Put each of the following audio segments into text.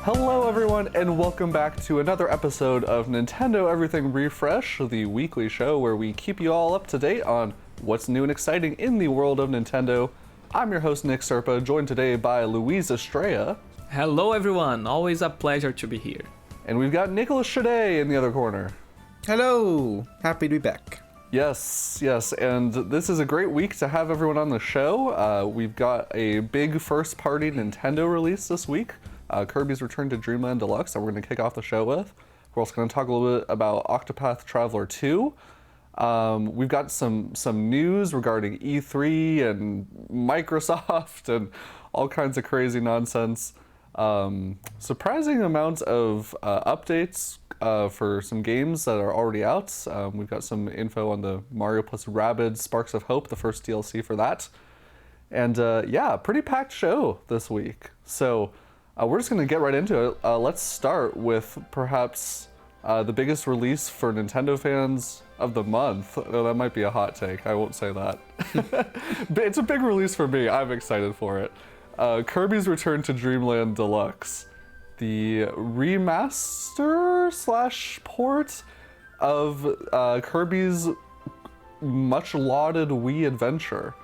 Hello everyone, and welcome back to another episode of Nintendo Everything Refresh, the weekly show where we keep you all up to date on what's new and exciting in the world of Nintendo. I'm your host Nick Serpa, joined today by Louise Estrella. Hello everyone, always a pleasure to be here. And we've got Nicholas Shade in the other corner. Hello, happy to be back. Yes, and this is a great week to have everyone on the show. We've got a big first-party Nintendo release this week. Kirby's Return to Dreamland Deluxe that we're going to kick off the show with. We're also going to talk a little bit about Octopath Traveller II. We've got some news regarding E3 and Microsoft and all kinds of crazy nonsense. Surprising amounts of updates for some games that are already out. We've got some info on the Mario plus Rabbids Sparks of Hope, the first DLC for that. And yeah, pretty packed show this week. So we're just going to get right into it. Let's start with perhaps the biggest release for Nintendo fans of the month. Oh, that might be a hot take. I won't say that. But it's a big release for me. I'm excited for it. Kirby's Return to Dreamland Deluxe. The remaster/port of Kirby's much lauded Wii adventure.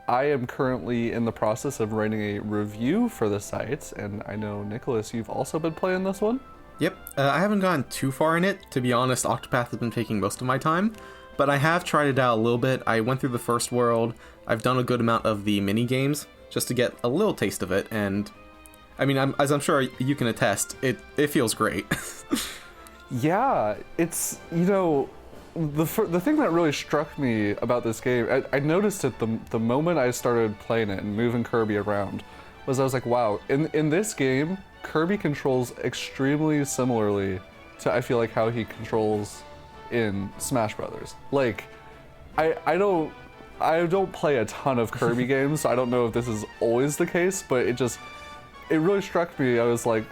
I am currently in the process of writing a review for the site, and I know, Nicholas, you've also been playing this one? Yep, I haven't gone too far in it. To be honest, Octopath has been taking most of my time, but I have tried it out a little bit. I went through the first world. I've done a good amount of the mini-games, just to get a little taste of it, and I mean, as I'm sure you can attest, it feels great. Yeah, it's, you know, the thing that really struck me about this game, I noticed it the moment I started playing it and moving Kirby around, was I was like, wow, in this game, Kirby controls extremely similarly to, I feel like, how he controls in Smash Brothers. Like, I don't play a ton of Kirby games, so I don't know if this is always the case, but it really struck me. I was like,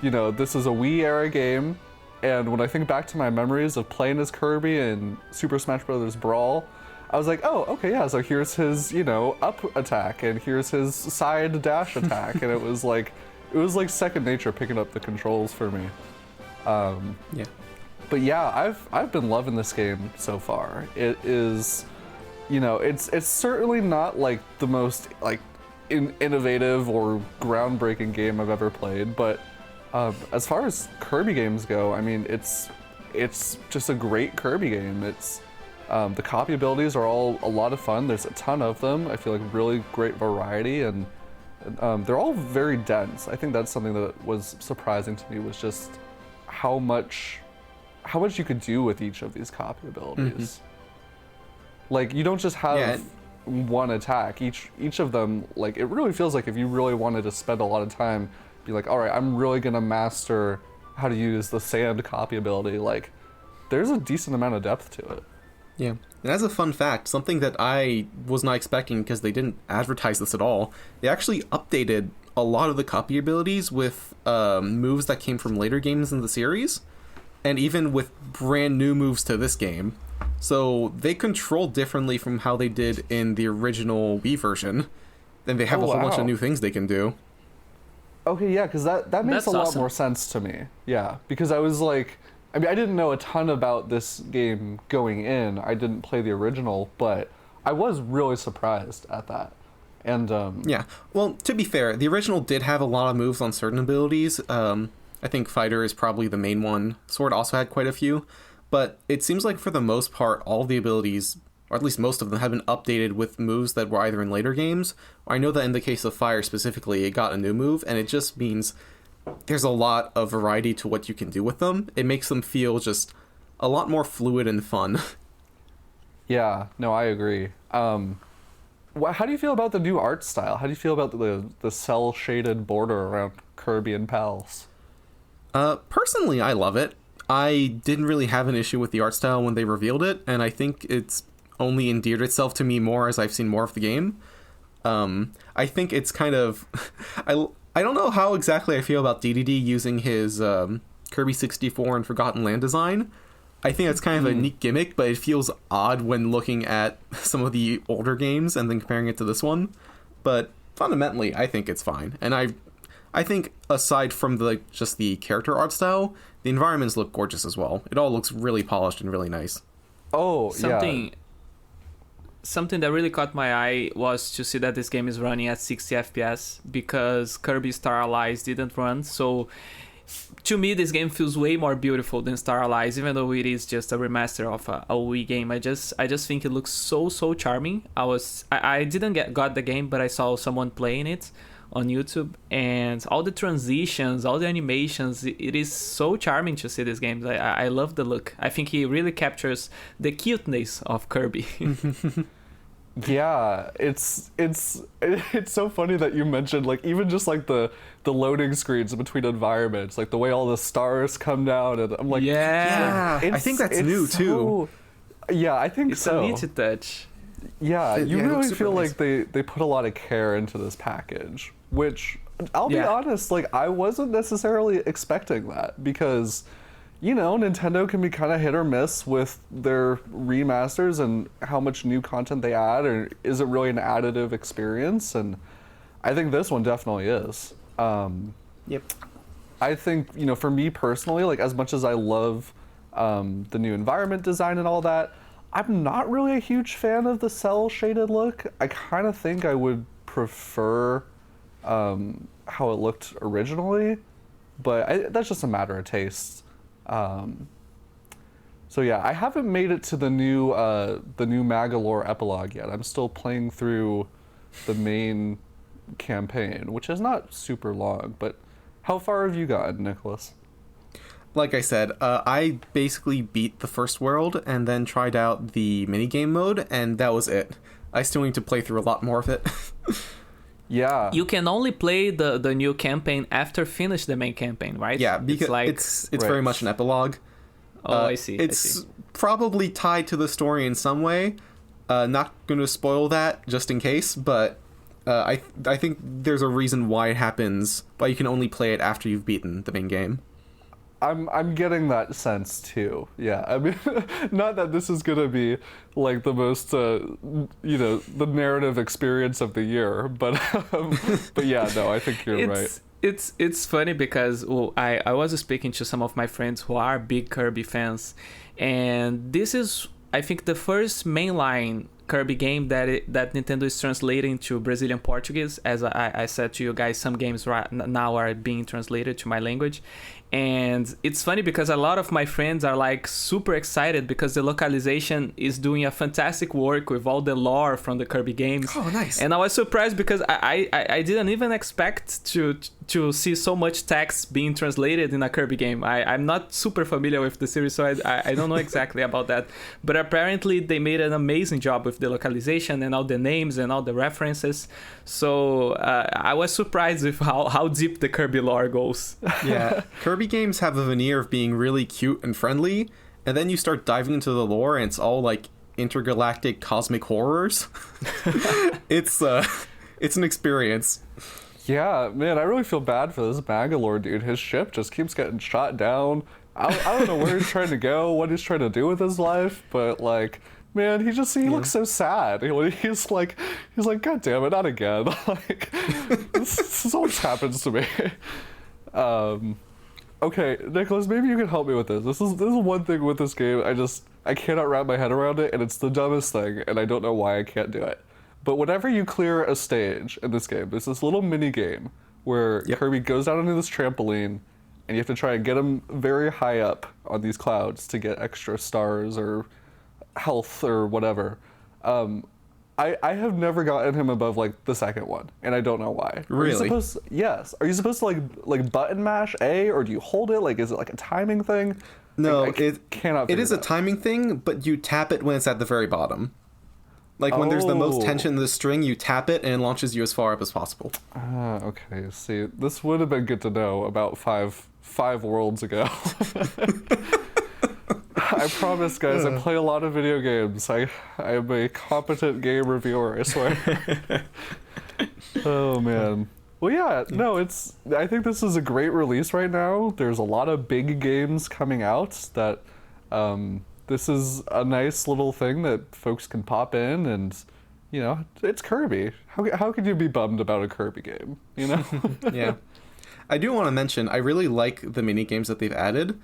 you know, this is a Wii era game. And when I think back to my memories of playing as Kirby in Super Smash Bros. Brawl, I was like, oh, okay, yeah, so here's his, you know, up attack, and here's his side dash attack, and it was like second nature picking up the controls for me. Yeah. But yeah, I've been loving this game so far. It is, you know, it's certainly not like the most like innovative or groundbreaking game I've ever played, but as far as Kirby games go, I mean, it's just a great Kirby game. It's the copy abilities are all a lot of fun. There's a ton of them. I feel like really great variety, and they're all very dense. I think that's something that was surprising to me, was just how much you could do with each of these copy abilities. Mm-hmm. Like, you don't just have one attack. Each of them, like, it really feels like if you really wanted to spend a lot of time, be like, all right, I'm really gonna master how to use the sand copy ability. Like, there's a decent amount of depth to it. Yeah, and as a fun fact, something that I was not expecting because they didn't advertise this at all, they actually updated a lot of the copy abilities with moves that came from later games in the series, and even with brand new moves to this game. So they control differently from how they did in the original Wii version, and they have a whole bunch of new things they can do. Okay, yeah, because that makes That's a lot awesome. more sense to me. Yeah, because I was like, I mean, I didn't know a ton about this game going in. I didn't play the original, but I was really surprised at that. And yeah, well, to be fair, the original did have a lot of moves on certain abilities. I think Fighter is probably the main one. Sword also had quite a few, but it seems like for the most part, all the abilities, or at least most of them, have been updated with moves that were either in later games. I know that in the case of Fire specifically, it got a new move, and it just means there's a lot of variety to what you can do with them. It makes them feel just a lot more fluid and fun. yeah, no, I agree. How do you feel about the new art style? How do you feel about the cel-shaded border around Kirby and pals? Personally, I love it. I didn't really have an issue with the art style when they revealed it, and I think it's only endeared itself to me more as I've seen more of the game. I think it's kind of... I don't know how exactly I feel about DDD using his Kirby 64 and Forgotten Land design. I think that's kind of a neat gimmick, but it feels odd when looking at some of the older games and then comparing it to this one. But fundamentally, I think it's fine. And I think aside from just the character art style, the environments look gorgeous as well. It all looks really polished and really nice. Oh, Something that really caught my eye was to see that this game is running at 60 FPS because Kirby Star Allies didn't run. So to me, this game feels way more beautiful than Star Allies, even though it is just a remaster of a Wii game. I just think it looks so charming. I didn't got the game, but I saw someone playing it on YouTube, and all the transitions, all the animations, it is so charming to see these games. I love the look. I think he really captures the cuteness of Kirby. Yeah, it's so funny that you mentioned like even just like the loading screens between environments, like the way all the stars come down, and I'm like, I think that's new too. Yeah, I think It's so. a neat touch. Yeah, you it looks really super feel nice. like they put a lot of care into this package, which I'll be honest, like I wasn't necessarily expecting that because, you know, Nintendo can be kind of hit or miss with their remasters and how much new content they add, or is it really an additive experience? And I think this one definitely is. Yep. I think, you know, for me personally, like as much as I love the new environment design and all that, I'm not really a huge fan of the cell shaded look. I kind of think I would prefer how it looked originally, but that's just a matter of taste. So yeah, I haven't made it to the new Magalore epilogue yet. I'm still playing through the main campaign, which is not super long. But how far have you gotten, Nicholas? Like I said, I basically beat the first world and then tried out the minigame mode, and that was it. I still need to play through a lot more of it. Yeah. You can only play the new campaign after finish the main campaign, right? Yeah, because it's very much an epilogue. I see. It's probably tied to the story in some way. Not going to spoil that just in case, but I think there's a reason why it happens, why you can only play it after you've beaten the main game. I'm getting that sense too. Yeah, I mean, not that this is gonna be like the most, you know, the narrative experience of the year, but yeah, no, I think you're right. It's funny because I was speaking to some of my friends who are big Kirby fans, and this is, I think, the first mainline Kirby game that Nintendo is translating to Brazilian Portuguese. As I said to you guys, some games right now are being translated to my language. And it's funny because a lot of my friends are like super excited because the localization is doing a fantastic work with all the lore from the Kirby games. Oh, nice. And I was surprised because I didn't even expect to see so much text being translated in a Kirby game. I'm not super familiar with the series, so I don't know exactly about that. But apparently they made an amazing job with the localization and all the names and all the references. So I was surprised with how deep the Kirby lore goes. Yeah, Kirby games have a veneer of being really cute and friendly, and then you start diving into the lore and it's all like intergalactic cosmic horrors. It's an experience. Yeah, man, I really feel bad for this Magalore dude. His ship just keeps getting shot down. I don't know where he's trying to go, what he's trying to do with his life, but like, man, he looks so sad. He's like, God damn it, not again. Like, this always happens to me. Okay, Nicholas, maybe you can help me with this. This is one thing with this game. I cannot wrap my head around it, and it's the dumbest thing, and I don't know why I can't do it. But whenever you clear a stage in this game, there's this little mini game where Kirby goes down into this trampoline, and you have to try and get him very high up on these clouds to get extra stars or health or whatever. I have never gotten him above like the second one, and I don't know why. Really? Yes. Are you supposed to like button mash A, or do you hold it? Like, is it like a timing thing? No, it cannot. It is it a out. timing thing, but you tap it when it's at the very bottom. Like when there's the most tension in the string, you tap it and it launches you as far up as possible. Okay. See, this would have been good to know about five worlds ago. I promise, guys, I play a lot of video games. I am a competent game reviewer, I swear. Oh, man. Well, yeah, no, I think this is a great release right now. There's a lot of big games coming out that this is a nice little thing that folks can pop in, and, you know, it's Kirby. How could you be bummed about a Kirby game, you know? Yeah. I do want to mention, I really like the mini games that they've added.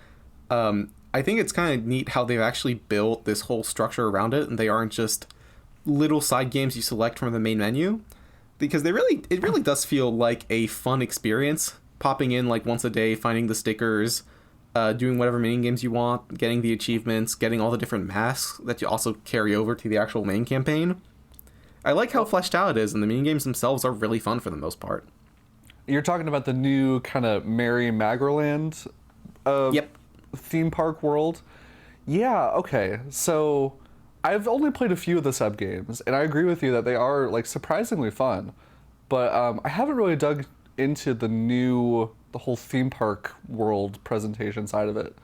I think it's kind of neat how they've actually built this whole structure around it, and they aren't just little side games you select from the main menu, because it really does feel like a fun experience, popping in like once a day, finding the stickers, doing whatever mini games you want, getting the achievements, getting all the different masks that you also carry over to the actual main campaign. I like how fleshed out it is, and the mini games themselves are really fun for the most part. You're talking about the new kind of Merry Magerland Yep. theme park world? Yeah, okay. So I've only played a few of the sub games, and I agree with you that they are like surprisingly fun. But I haven't really dug into the whole theme park world presentation side of it.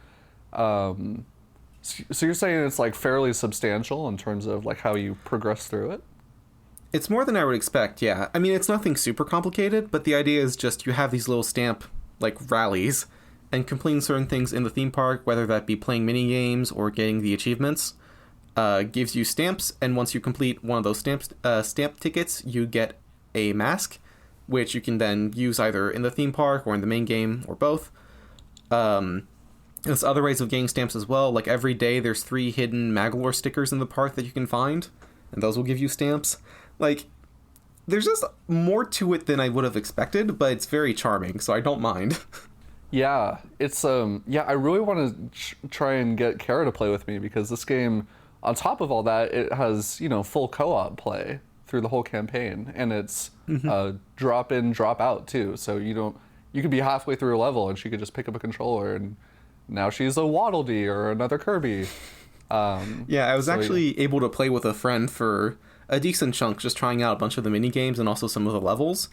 So you're saying it's like fairly substantial in terms of like how you progress through it? It's more than I would expect, yeah. I mean, it's nothing super complicated, but the idea is just you have these little stamp, like, rallies, and completing certain things in the theme park, whether that be playing mini games or getting the achievements, gives you stamps, and once you complete one of those stamp tickets, you get a mask, which you can then use either in the theme park or in the main game, or both. There's other ways of getting stamps as well, like every day there's 3 hidden Magalore stickers in the park that you can find, and those will give you stamps. Like, there's just more to it than I would have expected, but it's very charming, so I don't mind. Yeah, it's I really want to try and get Kara to play with me, because this game, on top of all that, it has, full co-op play through the whole campaign, and it's drop in, drop out too. So you could be halfway through a level and she could just pick up a controller and now she's a Waddle Dee or another Kirby. Yeah, I was actually able to play with a friend for a decent chunk, just trying out a bunch of the mini games and also some of the levels.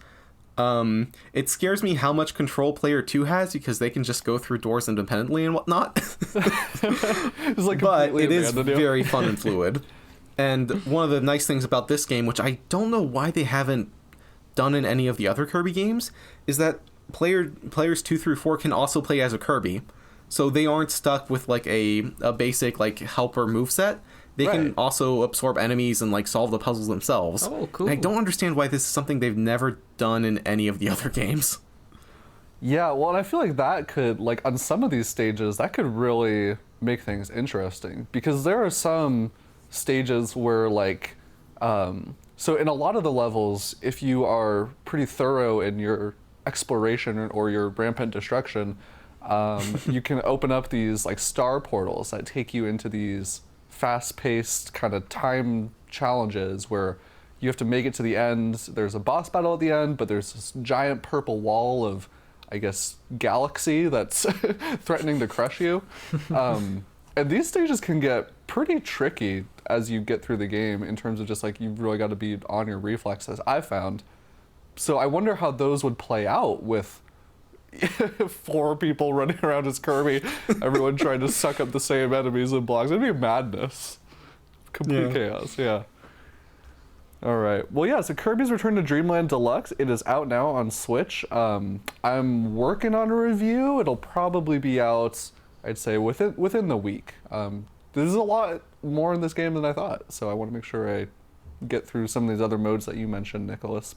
It scares me how much control player 2 has, because they can just go through doors independently and whatnot. It's like but it is very fun and fluid. And one of the nice things about this game, which I don't know why they haven't done in any of the other Kirby games, is that players 2 through 4 can also play as a Kirby. So they aren't stuck with like a basic like helper moveset. They can also absorb enemies and like solve the puzzles themselves. Oh, cool. And I don't understand why this is something they've never done in any of the other games. Yeah, well, and I feel like that could, like, on some of these stages, that could really make things interesting. Because there are some stages where, like, so in a lot of the levels, if you are pretty thorough in your exploration or your rampant destruction, you can open up these, like, star portals that take you into these fast-paced kind of time challenges where you have to make it to the end. There's a boss battle at the end, but there's this giant purple wall of, I guess, galaxy that's threatening to crush you. And these stages can get pretty tricky as you get through the game in terms of just like, you've really got to be on your reflexes, I've found. So I wonder how those would play out with 4 people running around as Kirby, everyone trying to suck up the same enemies and blocks. It'd be madness. Complete chaos, yeah. All right. Well, yeah, so Kirby's Return to Dreamland Deluxe, it is out now on Switch. I'm working on a review. It'll probably be out, I'd say, within the week. There's a lot more in this game than I thought, so I want to make sure I get through some of these other modes that you mentioned, Nicholas.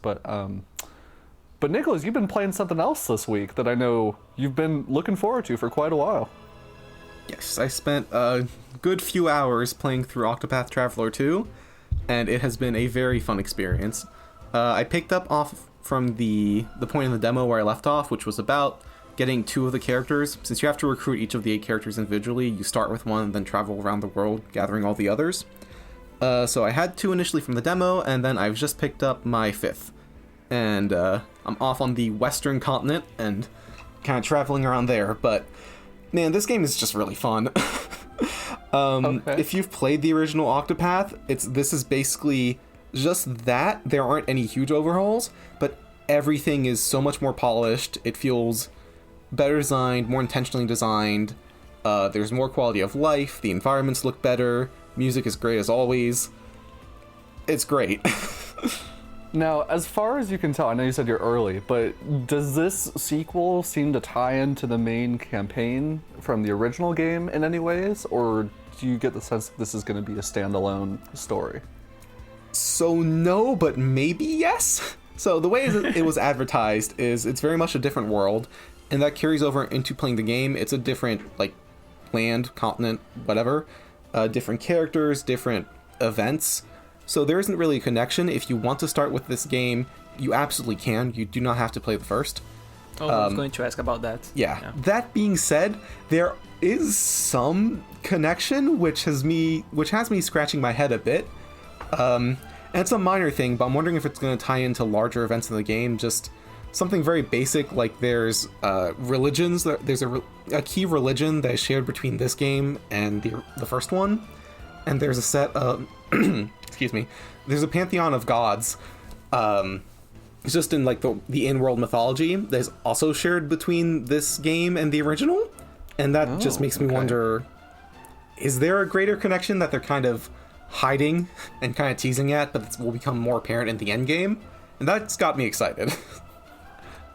But Nicholas, you've been playing something else this week that I know you've been looking forward to for quite a while. Yes, I spent a good few hours playing through Octopath Traveller 2, and it has been a very fun experience. I picked up off from the point in the demo where I left off, which was about getting 2 of the characters. Since you have to recruit each of the 8 characters individually, you start with one and then travel around the world gathering all the others. So I had 2 initially from the demo, and then I've just picked up my 5th. And I'm off on the western continent and kind of traveling around there, but man, this game is just really fun. Okay. If you've played the original Octopath, this is basically just that. There aren't any huge overhauls, but everything is so much more polished. It feels better designed, more intentionally designed. There's more quality of life. The environments look better. Music is great as always. It's great. Now, as far as you can tell, I know you said you're early, but does this sequel seem to tie into the main campaign from the original game in any ways? Or do you get the sense that this is going to be a standalone story? So no, but maybe yes. So the way it was advertised is it's very much a different world, and that carries over into playing the game. It's a different, like, land, continent, whatever, different characters, different events. So there isn't really a connection. If you want to start with this game, you absolutely can. You do not have to play the first. Oh, I was going to ask about that. Yeah. That being said, there is some connection which has me scratching my head a bit. And it's a minor thing, but I'm wondering if it's going to tie into larger events in the game. Just something very basic, like there's religions. There's a key religion that is shared between this game and the first one, and there's a set of excuse me. There's a pantheon of gods. It's just in like the in-world mythology that is also shared between this game and the original, and that just makes me wonder: is there a greater connection that they're kind of hiding and kind of teasing at, but it will become more apparent in the end game? And that's got me excited.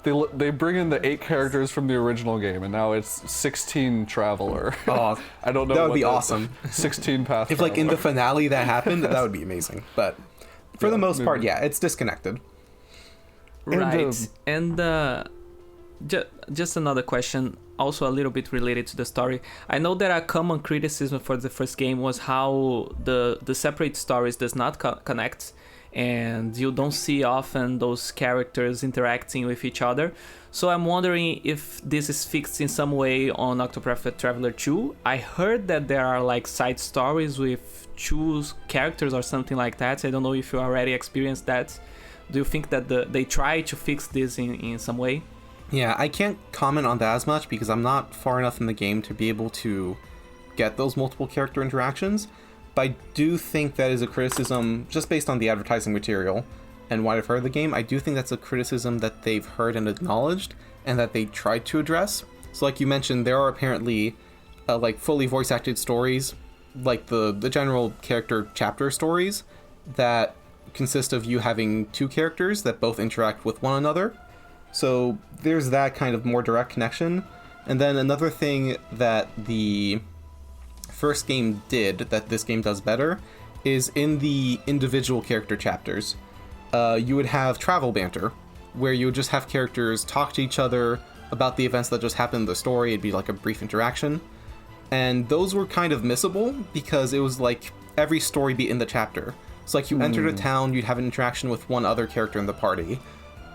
They bring in the 8 characters from the original game, and now it's 16 Traveler. Oh, I don't know. That would be awesome. 16 Path. If like in the finale that happened, that would be amazing. But for the most part, yeah, it's disconnected. Right. And just another question, also a little bit related to the story. I know that a common criticism for the first game was how the separate stories does not connect, and you don't see often those characters interacting with each other. So I'm wondering if this is fixed in some way on Octopath Traveller 2. I heard that there are like side stories with 2 characters or something like that. I don't know if you already experienced that. Do you think that they try to fix this in some way? Yeah, I can't comment on that as much because I'm not far enough in the game to be able to get those multiple character interactions. But I do think that is a criticism, just based on the advertising material and what I've heard of the game. I do think that's a criticism that they've heard and acknowledged, and that they tried to address. So like you mentioned, there are apparently like fully voice acted stories, like the general character chapter stories that consist of you having 2 characters that both interact with one another. So there's that kind of more direct connection. And then another thing that the first game did that this game does better is in the individual character chapters, you would have travel banter, where you would just have characters talk to each other about the events that just happened in the story. It'd be like a brief interaction. And those were kind of missable because it was like every story beat in the chapter. So like you entered a town, you'd have an interaction with one other character in the party.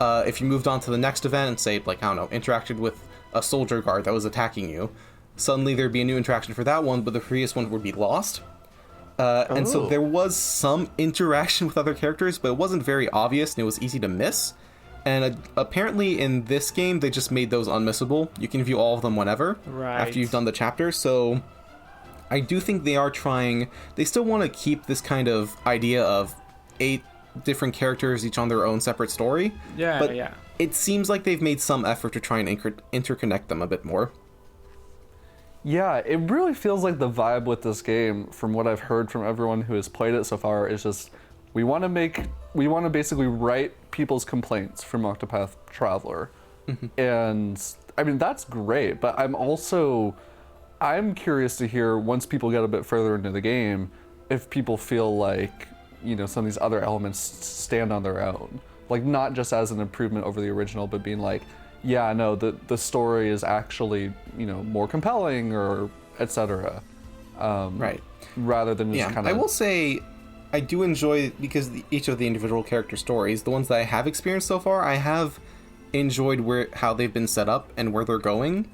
If you moved on to the next event and say, like, I don't know, interacted with a soldier guard that was attacking you, suddenly there'd be a new interaction for that one, but the previous one would be lost. And so there was some interaction with other characters, but it wasn't very obvious and it was easy to miss. And apparently in this game, they just made those unmissable. You can view all of them whenever, after you've done the chapter. So I do think they are trying, they still want to keep this kind of idea of 8 different characters, each on their own separate story. But it seems like they've made some effort to try and interconnect them a bit more. Yeah, it really feels like the vibe with this game, from what I've heard from everyone who has played it so far, is just we want to basically write people's complaints from Octopath Traveler. And I mean, that's great, but I'm curious to hear, once people get a bit further into the game, if people feel like, you know, some of these other elements stand on their own. Like, not just as an improvement over the original, but being like, yeah, no, the story is actually, you know, more compelling, or etc. Right. Rather than just kind of... I will say, I do enjoy, because each of the individual character stories, the ones that I have experienced so far, I have enjoyed how they've been set up and where they're going.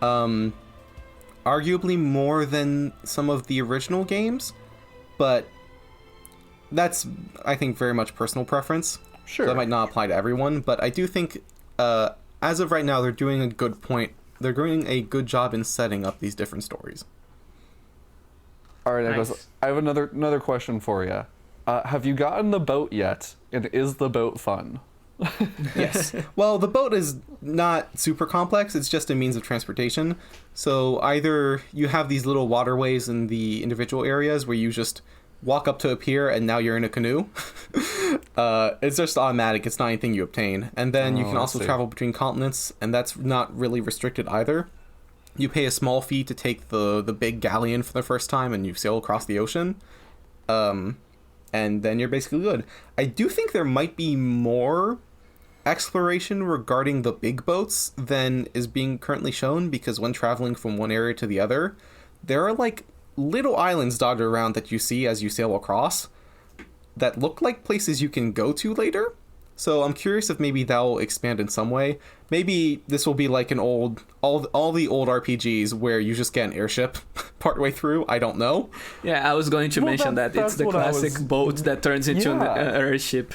Arguably more than some of the original games, but that's, I think, very much personal preference. Sure. So that might not apply to everyone, but I do think, as of right now, they're doing a good point. They're doing a good job in setting up these different stories. All right, Nice. Nicholas, I have another question for you. Have you gotten the boat yet? And is the boat fun? Yes. Well, the boat is not super complex. It's just a means of transportation. So either you have these little waterways in the individual areas where you just walk up to a pier and now you're in a canoe. It's just automatic. It's not anything you obtain. And then you can also travel between continents, and that's not really restricted either. You pay a small fee to take the big galleon for the first time, and you sail across the ocean. And and then you're basically good. I do think there might be more exploration regarding the big boats than is being currently shown, because when traveling from one area to the other, there are like little islands dotted around that you see as you sail across that look like places you can go to later. So I'm curious if maybe that'll expand in some way. Maybe this will be like an all the old RPGs where you just get an airship partway through. I don't know. Yeah, I was going to mention that it's the classic boat that turns into an airship.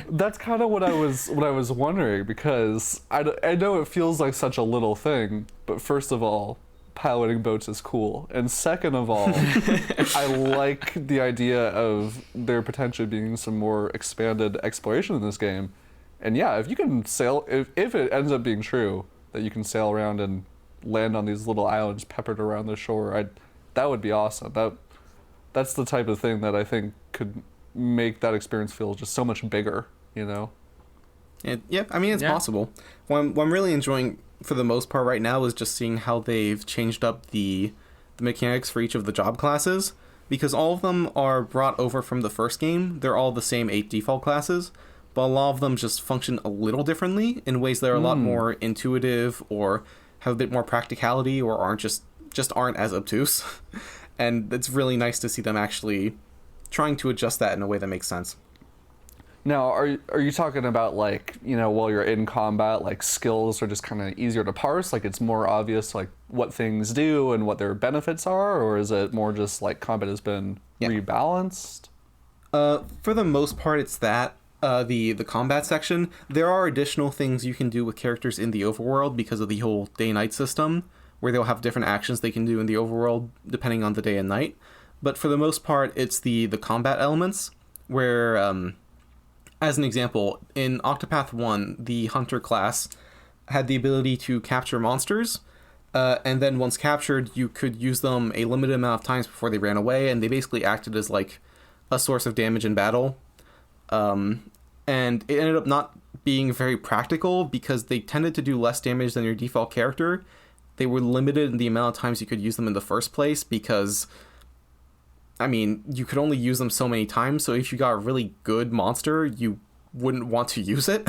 That's kind of what I was wondering, because I know it feels like such a little thing, but first of all, piloting boats is cool, and second of all, I like the idea of there potentially being some more expanded exploration in this game. And yeah, if you can sail, if it ends up being true that you can sail around and land on these little islands peppered around the shore, that would be awesome. That's the type of thing that I think could make that experience feel just so much bigger, you know? Yeah, I mean, it's possible. What I'm really enjoying for the most part right now is just seeing how they've changed up the mechanics for each of the job classes, because all of them are brought over from the first game. They're all the same 8 default classes, but a lot of them just function a little differently in ways that are a lot more intuitive or have a bit more practicality, or aren't just aren't as obtuse. And it's really nice to see them actually trying to adjust that in a way that makes sense. Now, are you talking about, like, you know, while you're in combat, like, skills are just kind of easier to parse, like it's more obvious, like, what things do and what their benefits are, or is it more just like combat has been rebalanced? For the most part, it's that. The combat section, there are additional things you can do with characters in the overworld because of the whole day-night system, where they'll have different actions they can do in the overworld depending on the day and night. But for the most part, it's the combat elements, where as an example, in Octopath 1, the Hunter class had the ability to capture monsters, and then once captured, you could use them a limited amount of times before they ran away, and they basically acted as like a source of damage in battle. And it ended up not being very practical because they tended to do less damage than your default character. They were limited in the amount of times you could use them in the first place because, I mean, you could only use them so many times, so if you got a really good monster, you wouldn't want to use it.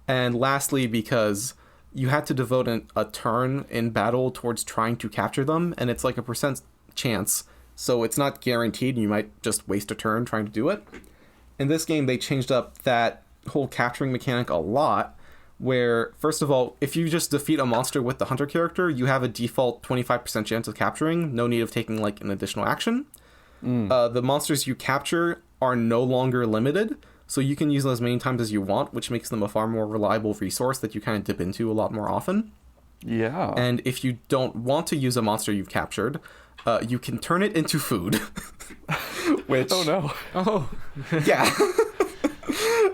And lastly, because you had to devote a turn in battle towards trying to capture them, and it's like a % chance, so it's not guaranteed, you might just waste a turn trying to do it. In this game, they changed up that whole capturing mechanic a lot, where, first of all, if you just defeat a monster with the Hunter character, you have a default 25% chance of capturing, no need of taking like an additional action. The monsters you capture are no longer limited, so you can use them as many times as you want, which makes them a far more reliable resource that you kind of dip into a lot more often. Yeah. And if you don't want to use a monster you've captured, you can turn it into food. Which... Oh, no. Oh. Yeah.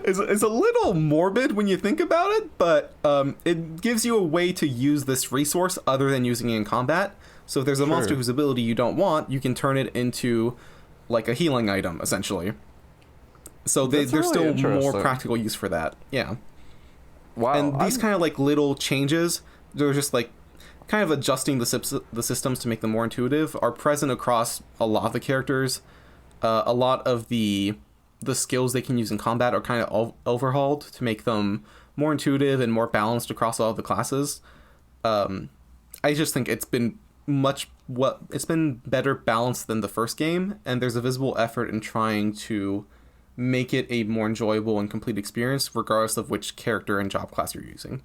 It's a little morbid when you think about it, but it gives you a way to use this resource other than using it in combat. So if there's a monster whose ability you don't want, you can turn it into like a healing item, essentially. So there's really still more practical use for that. Yeah. Wow. And these kind of like little changes, they're just like kind of adjusting the systems to make them more intuitive, are present across a lot of the characters. A lot of the skills they can use in combat are kind of overhauled to make them more intuitive and more balanced across all of the classes. I just think it's been better balanced than the first game, and there's a visible effort in trying to make it a more enjoyable and complete experience regardless of which character and job class you're using.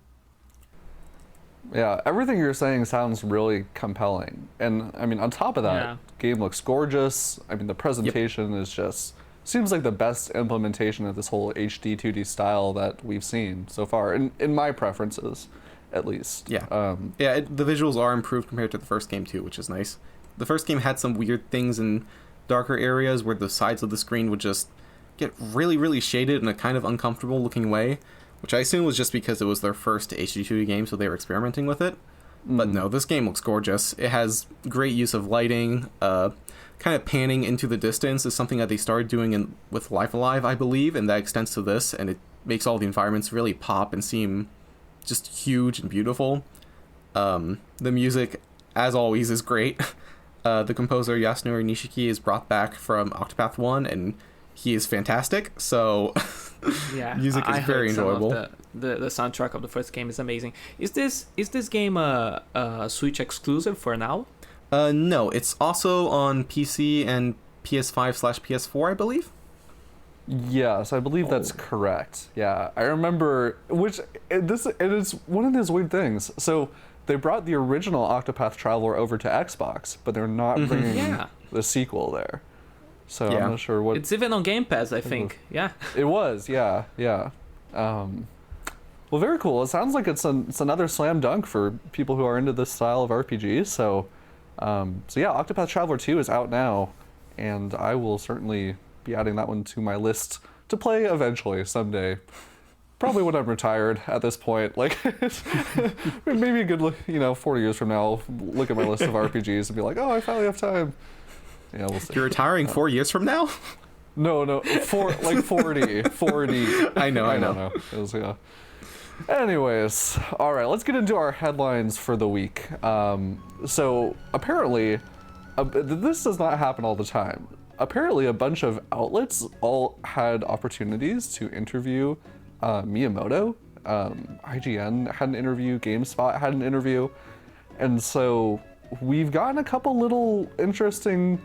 Yeah, everything you're saying sounds really compelling. And I mean, on top of that, game looks gorgeous. I mean, the presentation is just seems like the best implementation of this whole HD 2D style that we've seen so far, in my preferences, at least. Yeah. The visuals are improved compared to the first game too, which is nice. The first game had some weird things in darker areas where the sides of the screen would just get really, really shaded in a kind of uncomfortable looking way, which I assume was just because it was their first HD 2D game, so they were experimenting with it. But no, this game looks gorgeous. It has great use of lighting. Kind of panning into the distance is something that they started doing with Life Alive, I believe, and that extends to this, and it makes all the environments really pop and seem just huge and beautiful. The music, as always, is great. The composer Yasunori Nishiki is brought back from Octopath 1, and he is fantastic. So Yeah, music is I very heard some of enjoyable. The soundtrack of the first game is amazing. Is this game a Switch exclusive for now? No, it's also on PC and PS5/PS4, I believe. Yes, I believe that's correct. Yeah, I remember. It is one of those weird things. So they brought the original Octopath Traveler over to Xbox, but they're not bringing Yeah. the sequel there. So Yeah. I'm not sure what It's even on Game Pass, I think. Yeah. it was. Yeah, yeah. Well, very cool. It sounds like it's another slam dunk for people who are into this style of RPGs. So yeah, Octopath Traveler 2 is out now, and I will certainly be adding that one to my list to play eventually someday. Probably when I'm retired at this point. Like, maybe a good, 40 years from now, I'll look at my list of RPGs and be like, oh, I finally have time. Yeah, we'll see. You're retiring 4 years from now? No, 40. I know. I don't know. It was, yeah. Anyways, all right, let's get into our headlines for the week. So apparently, this does not happen all the time. Apparently, a bunch of outlets all had opportunities to interview Miyamoto. IGN had an interview, GameSpot had an interview, and so we've gotten a couple little interesting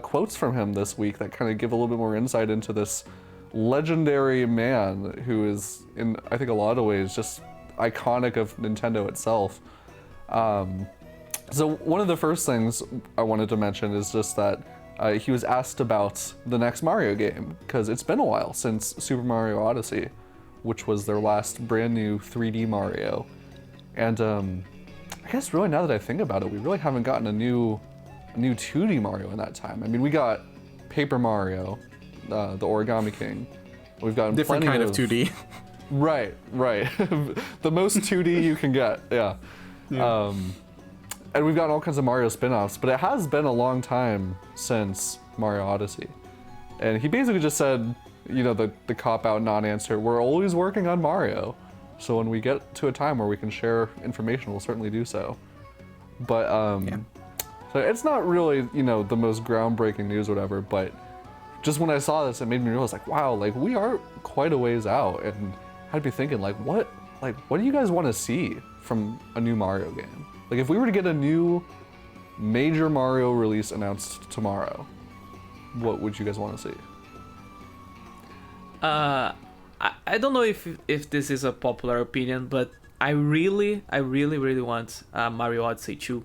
quotes from him this week that kind of give a little bit more insight into this legendary man who is, in I think a lot of ways, just iconic of Nintendo itself. So one of the first things I wanted to mention is just that he was asked about the next Mario game, because it's been a while since Super Mario Odyssey, which was their last brand new 3D Mario. And I guess really now that I think about it, we really haven't gotten a new 2D Mario in that time. I mean, we got Paper Mario, the Origami King. We've gotten Different plenty kind of 2D. Right. The most 2D you can get, yeah. And we've gotten all kinds of Mario spin-offs, but it has been a long time since Mario Odyssey. And he basically just said, the cop-out non-answer, we're always working on Mario. So when we get to a time where we can share information, we'll certainly do so. But, so it's not really, the most groundbreaking news or whatever, but just when I saw this, it made me realize, wow, we are quite a ways out. And I'd be thinking, what do you guys want to see from a new Mario game? If we were to get a new major Mario release announced tomorrow, what would you guys want to see? I don't know if this is a popular opinion, but I really want Mario Odyssey 2.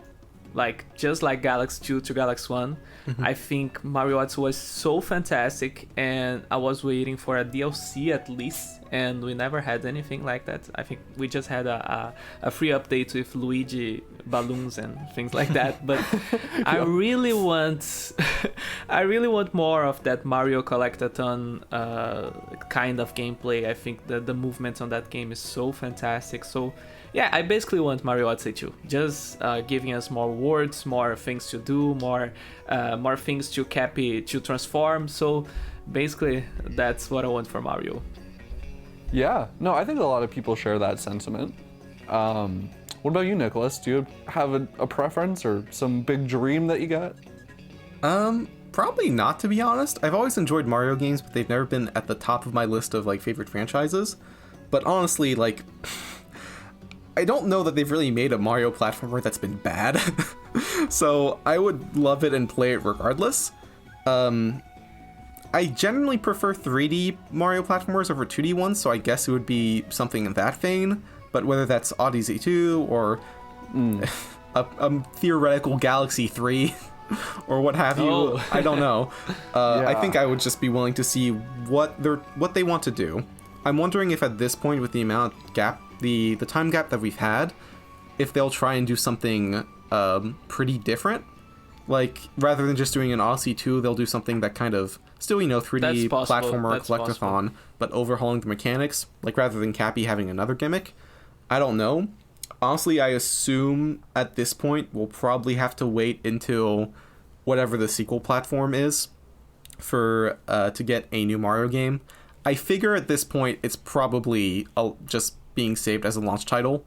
Just like Galaxy 2 to Galaxy 1, I think Mario Odyssey was so fantastic, and I was waiting for a DLC at least, and we never had anything like that. I think we just had a free update with Luigi balloons and things like that. But I really want more of that Mario Collectathon kind of gameplay. I think the movement on that game is so fantastic. So yeah, I basically want Mario Odyssey 2. Just giving us more worlds, more things to do, more things to to transform. So basically, that's what I want for Mario. Yeah, no, I think a lot of people share that sentiment. What about you, Nicholas? Do you have a preference or some big dream that you got? Probably not, to be honest. I've always enjoyed Mario games, but they've never been at the top of my list of favorite franchises. But honestly, I don't know that they've really made a Mario platformer that's been bad. So I would love it and play it regardless. I generally prefer 3D Mario platformers over 2D ones, so I guess it would be something in that vein. But whether that's Odyssey 2 or a theoretical Galaxy 3 or what have you, I don't know. I think I would just be willing to see what they want to do. I'm wondering if at this point, with the amount gap, the time gap that we've had, if they'll try and do something pretty different. Rather than just doing an Odyssey 2, they'll do something that kind of still, 3D platformer collectathon, but overhauling the mechanics. Rather than Cappy having another gimmick. I don't know. Honestly, I assume at this point we'll probably have to wait until whatever the sequel platform is for to get a new Mario game. I figure at this point it's probably just being saved as a launch title.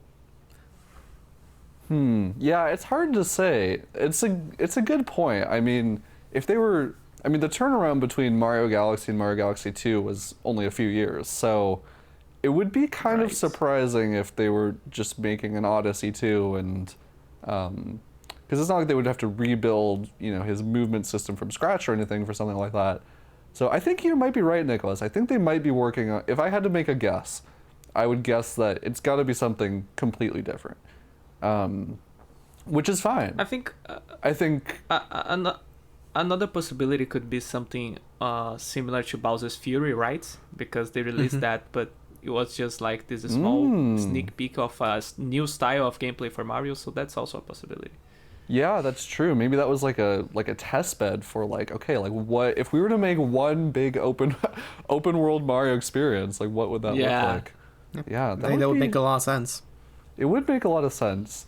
Yeah, it's hard to say. It's a good point. I mean, if they were I mean, the turnaround between Mario Galaxy and Mario Galaxy 2 was only a few years, so it would be kind of surprising if they were just making an Odyssey 2 and because it's not like they would have to rebuild, his movement system from scratch or anything for something like that. So I think you might be right, Nicholas. I think they might be working on, if I had to make a guess, I would guess that it's got to be something completely different, which is fine. I think Another possibility could be something similar to Bowser's Fury, right? Because they released that, but it was just like this small sneak peek of a new style of gameplay for Mario, so that's also a possibility. Yeah, that's true. Maybe that was like a test bed for what if we were to make one big open world Mario experience, like what would that look like? Yeah, that would make a lot of sense. It would make a lot of sense.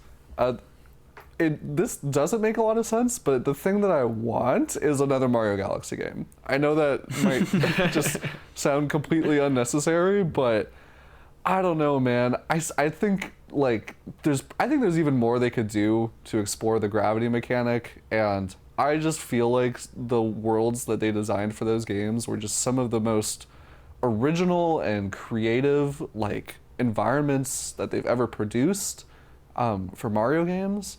This doesn't make a lot of sense, but the thing that I want is another Mario Galaxy game. I know that might just sound completely unnecessary, but I don't know, man. I think there's even more they could do to explore the gravity mechanic, and I just feel like the worlds that they designed for those games were just some of the most original and creative environments that they've ever produced for Mario games.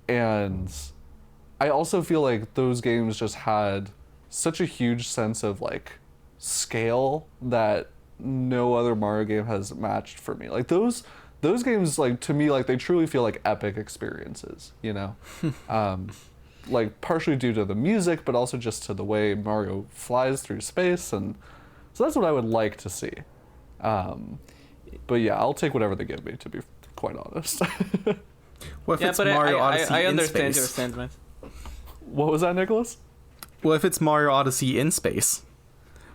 And I also feel like those games just had such a huge sense of scale that no other Mario game has matched for me. Those games, to me, they truly feel like epic experiences, partially due to the music, but also just to the way Mario flies through space. And so that's what I would like to see. But yeah, I'll take whatever they give me, to be quite honest. What if it's Mario Odyssey I in understand space? your sentiment. What was that, Nicholas? Well, if it's Mario Odyssey in space,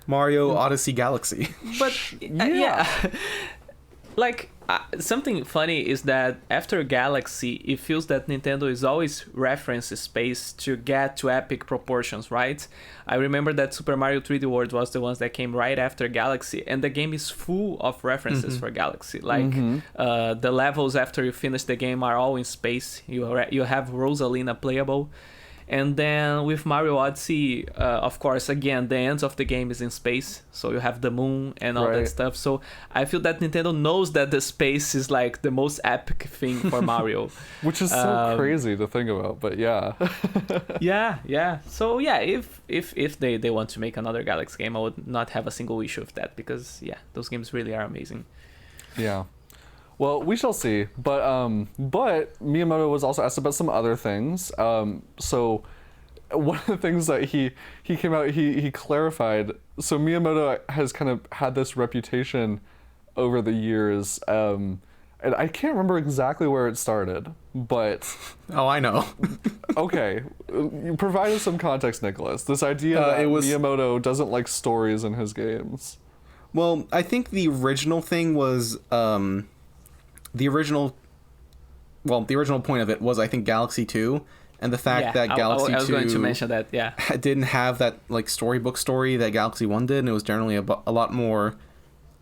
Mario Odyssey Galaxy. But yeah. Something funny is that after Galaxy, it feels that Nintendo is always referencing space to get to epic proportions, right? I remember that Super Mario 3D World was the ones that came right after Galaxy, and the game is full of references for Galaxy. The levels after you finish the game are all in space. You have Rosalina playable. And then with Mario Odyssey, of course, again, the end of the game is in space. So you have the moon and all that stuff. So I feel that Nintendo knows that the space is the most epic thing for Mario. Which is so crazy to think about, but yeah. yeah. So yeah, if they want to make another Galaxy game, I would not have a single issue with that. Because yeah, those games really are amazing. Yeah. Well, we shall see. But Miyamoto was also asked about some other things. So one of the things that he came out, he clarified. So Miyamoto has kind of had this reputation over the years, and I can't remember exactly where it started, but... Oh, I know. Okay. You provided some context, Nicholas. This idea that Miyamoto doesn't like stories in his games. Well, I think the original thing was... The original point of it was, I think, Galaxy 2, and the fact that Galaxy 2... I was going to mention that, yeah. Didn't have that, storybook story that Galaxy 1 did, and it was generally a lot more...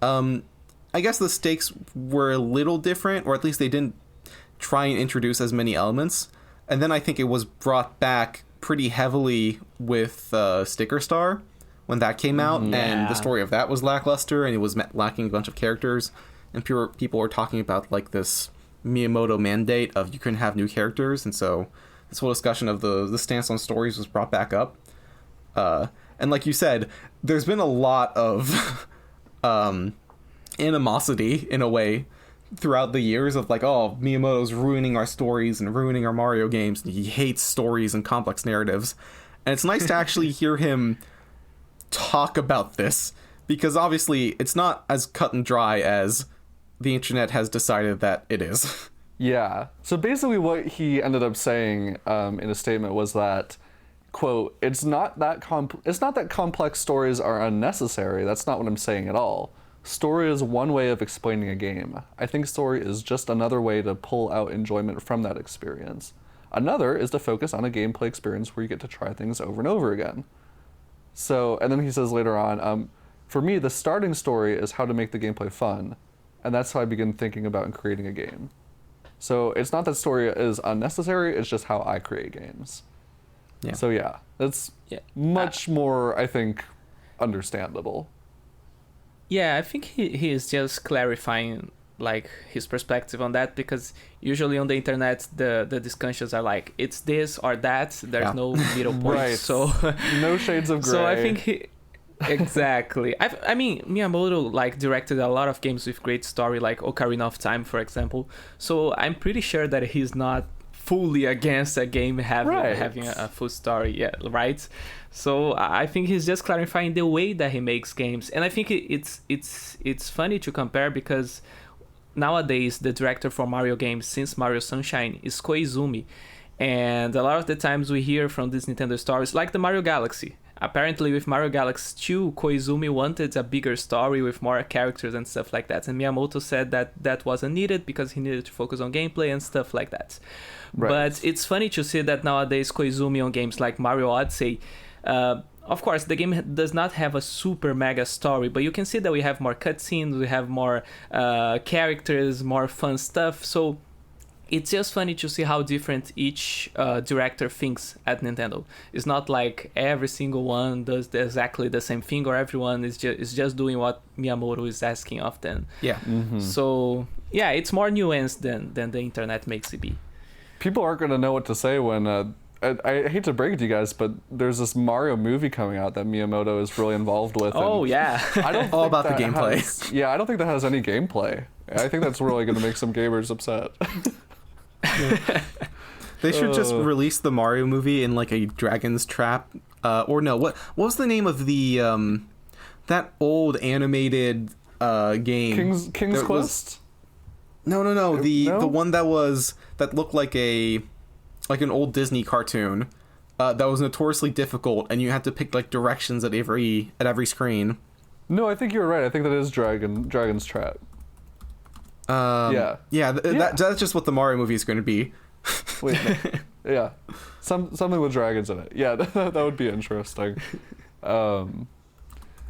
I guess the stakes were a little different, or at least they didn't try and introduce as many elements. And then I think it was brought back pretty heavily with Sticker Star, when that came out, and the story of that was lackluster, and it was lacking a bunch of characters. And people were talking about this Miyamoto mandate of you couldn't have new characters, and so this whole discussion of the stance on stories was brought back up. And like you said, there's been a lot of animosity in a way throughout the years of Miyamoto's ruining our stories and ruining our Mario games, and he hates stories and complex narratives. And it's nice to actually hear him talk about this, because obviously it's not as cut and dry as the internet has decided that it is. Yeah. So basically what he ended up saying in a statement was that, quote, it's not that complex stories are unnecessary. That's not what I'm saying at all. Story is one way of explaining a game. I think story is just another way to pull out enjoyment from that experience. Another is to focus on a gameplay experience where you get to try things over and over again. So, and then he says later on, for me, the starting story is how to make the gameplay fun. And that's how I begin thinking about and creating a game. So it's not that story is unnecessary, it's just how I create games. Yeah. So yeah, that's Yeah. much more, I think, understandable. Yeah, I think he is just clarifying like his perspective on that, because usually on the internet the discussions are like it's this or that. There's no middle point. Right. So No shades of gray. so I think he exactly. I mean Miyamoto like directed a lot of games with great story, like Ocarina of Time, for example. So I'm pretty sure that he's not fully against a game having a full story. Yeah, right. So I think he's just clarifying the way that he makes games, and I think it's funny to compare, because nowadays the director for Mario games since Mario Sunshine is Koizumi, and a lot of the times we hear from these Nintendo stories like the Mario Galaxy. Apparently with Mario Galaxy 2, Koizumi wanted a bigger story with more characters and stuff like that, and Miyamoto said that wasn't needed because he needed to focus on gameplay and stuff like that. Right. But it's funny to see that nowadays Koizumi on games like Mario Odyssey, of course the game does not have a super mega story, but you can see that we have more cutscenes, we have more characters, more fun stuff. So it's just funny to see how different each director thinks at Nintendo. It's not like every single one does exactly the same thing, or everyone is just doing what Miyamoto is asking of them. Yeah. Mm-hmm. So yeah, it's more nuanced than the internet makes it be. People aren't going to know what to say when I hate to break it to you guys, but there's this Mario movie coming out that Miyamoto is really involved with. Oh yeah. I don't All think about the that gameplay. I don't think that has any gameplay. I think that's really going to make some gamers upset. They should just release the Mario movie in like a Dragon's Trap, or no, what was the name of the that old animated game? King's Quest? No, the one that looked like an old Disney cartoon that was notoriously difficult, and you had to pick like directions at every screen. No, I think you're right. I think that is Dragon's Trap. That's just what the Mario movie is going to be. Wait, no. Yeah, something with dragons in it. Yeah, that would be interesting. Yeah,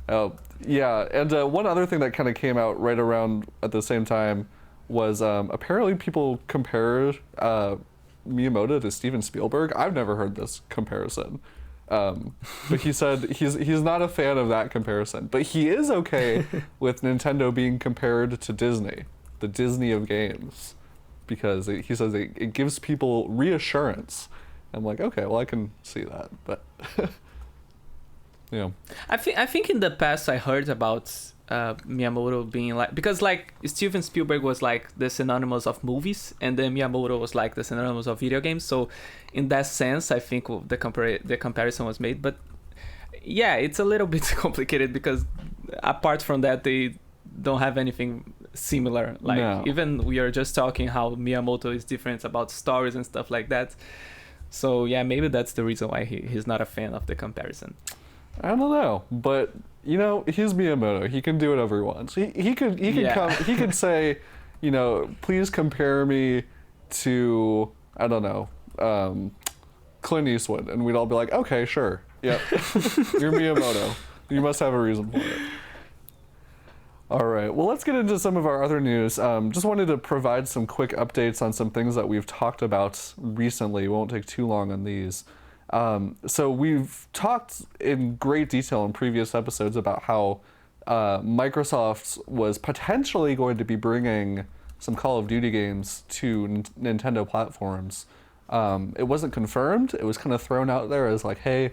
and one other thing that kind of came out right around at the same time was apparently people compared Miyamoto to Steven Spielberg. I've never heard this comparison. But he said he's not a fan of that comparison, but he is okay with Nintendo being compared to Disney, the Disney of games, because he says it gives people reassurance. I'm like, okay, well I can see that, but yeah. I think in the past I heard about Miyamoto being like, because like Steven Spielberg was like the synonymous of movies, and then Miyamoto was like the synonymous of video games. So in that sense, I think the comparison was made. But yeah, it's a little bit complicated because apart from that, they don't have anything similar. Like even we are just talking how Miyamoto is different about stories and stuff like that. So yeah, maybe that's the reason why he's not a fan of the comparison. I don't know, but you know, he's Miyamoto. He can do whatever he wants. He could come. He could say, you know, please compare me to, I don't know, Clint Eastwood, and we'd all be like, okay, sure, yep, you're Miyamoto. You must have a reason for it. All right. Well, let's get into some of our other news. Just wanted to provide some quick updates on some things that we've talked about recently. We won't take too long on these. So we've talked in great detail in previous episodes about how Microsoft was potentially going to be bringing some Call of Duty games to Nintendo platforms. It wasn't confirmed. It was kind of thrown out there as like, hey,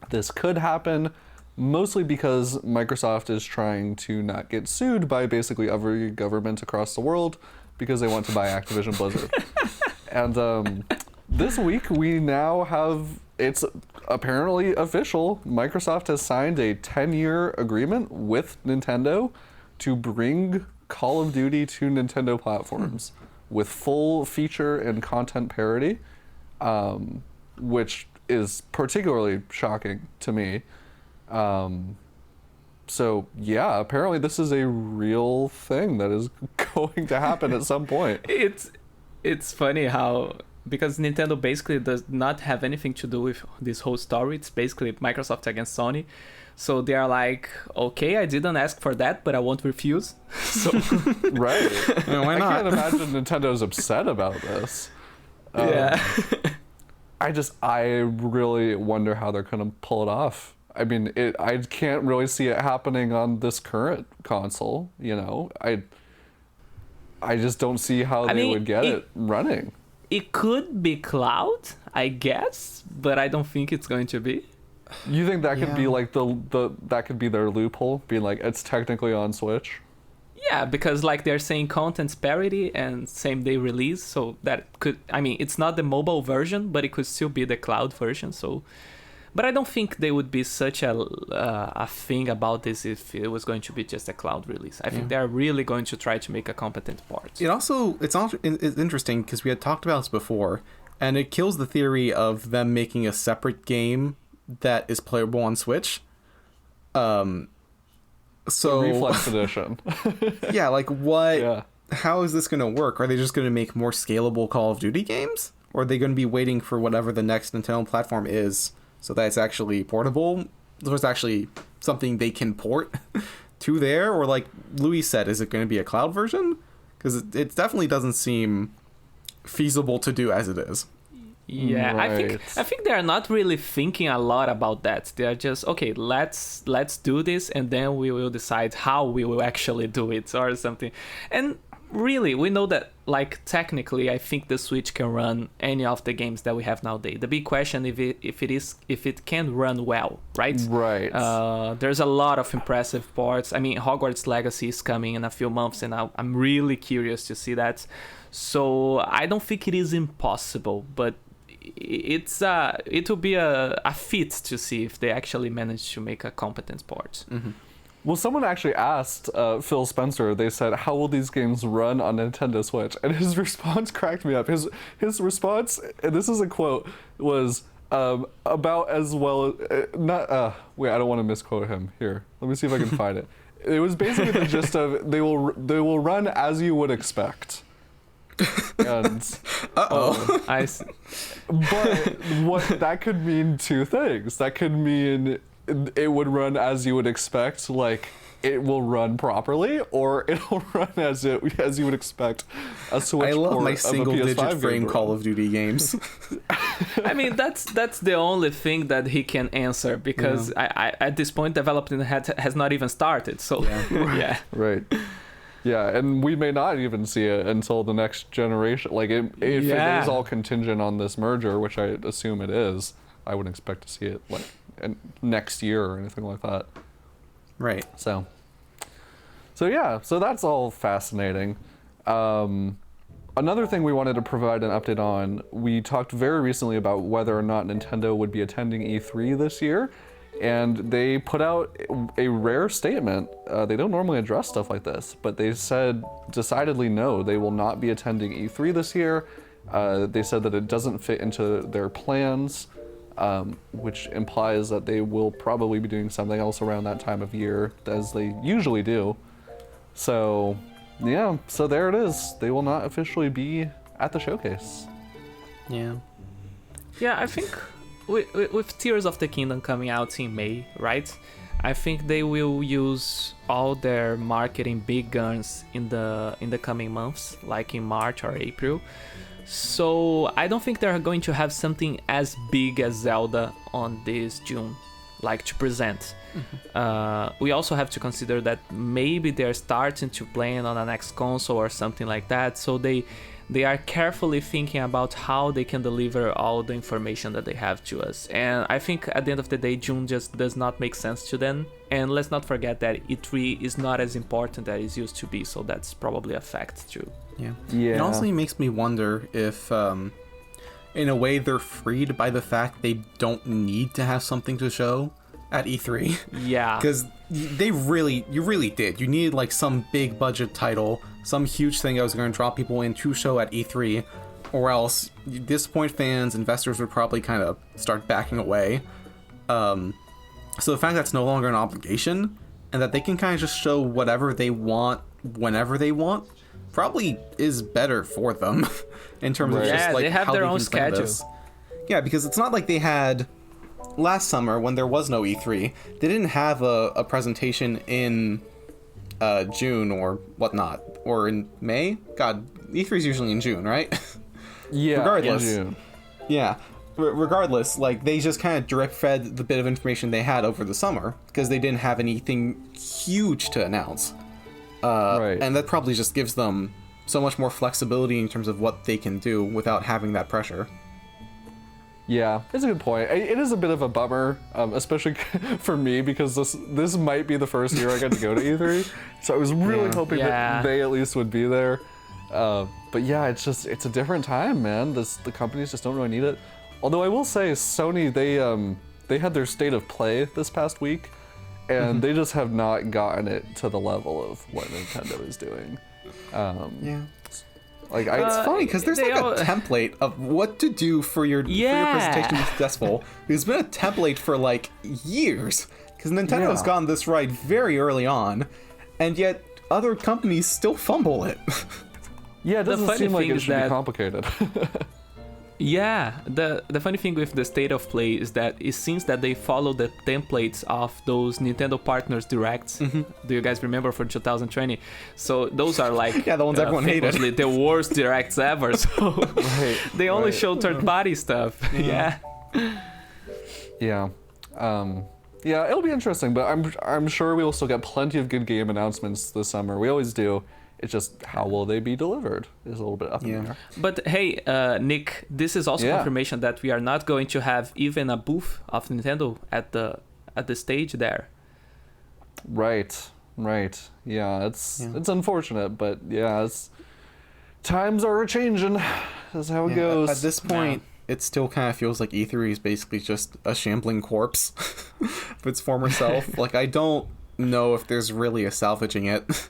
this could happen, mostly because Microsoft is trying to not get sued by basically every government across the world because they want to buy Activision Blizzard. And this week, we now have, it's apparently official, Microsoft has signed a 10-year agreement with Nintendo to bring Call of Duty to Nintendo platforms with full feature and content parity, which is particularly shocking to me. So yeah, apparently this is a real thing that is going to happen at some point. It's funny how, because Nintendo basically does not have anything to do with this whole story. It's basically Microsoft against Sony. So they are like, okay, I didn't ask for that, but I won't refuse. So right. Yeah, why not? I can't imagine Nintendo's upset about this. Yeah. I really wonder how they're gonna pull it off. I mean, I can't really see it happening on this current console. You know, I just don't see how they would get it running. It could be cloud, I guess, but I don't think it's going to be. You think that could be like that could be their loophole, being like it's technically on Switch? Yeah, because like they're saying content's parity and same day release, so that could, I mean, it's not the mobile version, but it could still be the cloud version. So, but I don't think they would be such a thing about this if it was going to be just a cloud release. I think they're really going to try to make a competent port. It's interesting because we had talked about this before, and it kills the theory of them making a separate game that is playable on Switch. So Reflex Edition. Yeah, like what? Yeah. How is this going to work? Are they just going to make more scalable Call of Duty games, or are they going to be waiting for whatever the next Nintendo platform is, so that it's actually portable? So it's actually something they can port to there, or like Louis said, is it going to be a cloud version? Because it definitely doesn't seem feasible to do as it is. Yeah, right. I think they're not really thinking a lot about that. They're just, okay, let's do this, and then we will decide how we will actually do it or something. And really, we know that, like, technically, I think the Switch can run any of the games that we have nowadays. The big question if it can run well, right? Right. There's a lot of impressive ports. I mean, Hogwarts Legacy is coming in a few months, and I'm really curious to see that. So I don't think it is impossible, but it will be a feat to see if they actually manage to make a competent port. Mm-hmm. Well, someone actually asked Phil Spencer, they said, how will these games run on Nintendo Switch? And his response cracked me up. His response, and this is a quote, was about as well, wait, I don't want to misquote him. Here, let me see if I can find it. It was basically the gist of, they will run as you would expect. And I see. But what that could mean two things. That could mean it would run as you would expect, like it will run properly, or it'll run as you would expect a Switch. I love port my of a single-digit PS5 frame game Call of Duty games. I mean, that's the only thing that he can answer, because I at this point development has not even started. So yeah. Right. Yeah, and we may not even see it until the next generation. Like, if it is all contingent on this merger, which I assume it is, I wouldn't expect to see it like next year or anything like that. Right. So yeah, so that's all fascinating. Another thing we wanted to provide an update on, we talked very recently about whether or not Nintendo would be attending E3 this year. And they put out a rare statement. They don't normally address stuff like this, but they said decidedly no, they will not be attending E3 this year. They said that it doesn't fit into their plans, which implies that they will probably be doing something else around that time of year, as they usually do. So, yeah, so there it is. They will not officially be at the showcase. Yeah, I think with Tears of the Kingdom coming out in May, right? I think they will use all their marketing big guns in the coming months, like in March or April. So I don't think they're going to have something as big as Zelda on this June, like to present. Mm-hmm. We also have to consider that maybe they're starting to plan on the next console or something like that. So they are carefully thinking about how they can deliver all the information that they have to us. And I think at the end of the day, June just does not make sense to them. And let's not forget that E3 is not as important as it used to be, so that's probably a fact too. Yeah. It also makes me wonder if, in a way, they're freed by the fact they don't need to have something to show at E3. Yeah. Because you really did. You needed like some big budget title, some huge thing that was going to draw people in to show at E3, or else you disappoint fans, investors would probably kind of start backing away. So the fact that it's no longer an obligation, and that they can kind of just show whatever they want, whenever they want, probably is better for them in terms of just like they have how their they own can plan schedule. this. Yeah, because it's not like they had last summer when there was no E3. They didn't have a presentation in June or whatnot, or in May. God, E3 is usually in June, right? Yeah, regardless. in June. Yeah. regardless, like, they just kind of direct fed the bit of information they had over the summer because they didn't have anything huge to announce. Right. And that probably just gives them so much more flexibility in terms of what they can do without having that pressure. Yeah, it's a good point. It is a bit of a bummer, especially for me, because this might be the first year I get to go to E3. So I was really hoping that they at least would be there. But yeah, it's a different time, man. The companies just don't really need it. Although I will say, Sony, they had their State of Play this past week, and they just have not gotten it to the level of what Nintendo is doing. Yeah. Like It's funny because there's like a template of what to do for your presentation to be successful. There's been a template for like years because Nintendo's gotten this right very early on, and yet other companies still fumble it. Yeah, it doesn't seem like it should be complicated. Yeah, the funny thing with the State of Play is that it seems that they follow the templates of those Nintendo Partners Directs. Do you guys remember for 2020? So those are like the ones everyone hated. The worst directs ever. So they only show third-party stuff. Yeah. Yeah, it'll be interesting, but I'm sure we will still get plenty of good game announcements this summer. We always do. It's just how will they be delivered is a little bit up in the air. But hey, Nick, this is also confirmation that we are not going to have even a booth of Nintendo at the stage there. Right. Yeah, it's unfortunate, but yeah, times are changing. That's how it goes. At this point, it still kind of feels like E3 is basically just a shambling corpse of its former self. Like, I don't know if there's really a salvaging it.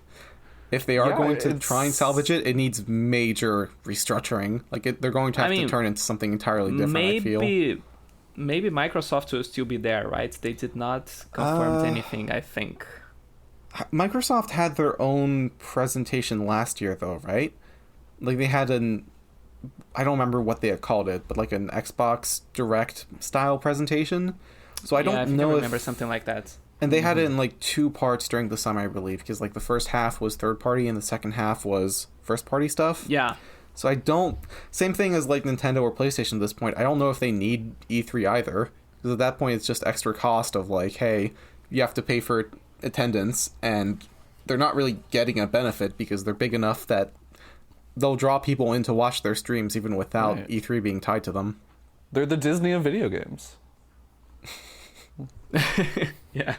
If they are going to try and salvage it, it needs major restructuring. Like, they're going to have to turn into something entirely different, I feel. Maybe Microsoft will still be there, right? They did not confirm anything, I think. Microsoft had their own presentation last year, though, right? Like, they had I don't remember what they had called it, but like an Xbox Direct style presentation. So I don't know I remember something like that. And they had it in like 2 parts during the summer, I believe, because like the first half was third party and the second half was first party stuff. Yeah. So same thing as like Nintendo or PlayStation at this point. I don't know if they need E3 either, because at that point it's just extra cost of like, hey, you have to pay for attendance, and they're not really getting a benefit because they're big enough that they'll draw people in to watch their streams even without E3 being tied to them. They're the Disney of video games. Yeah.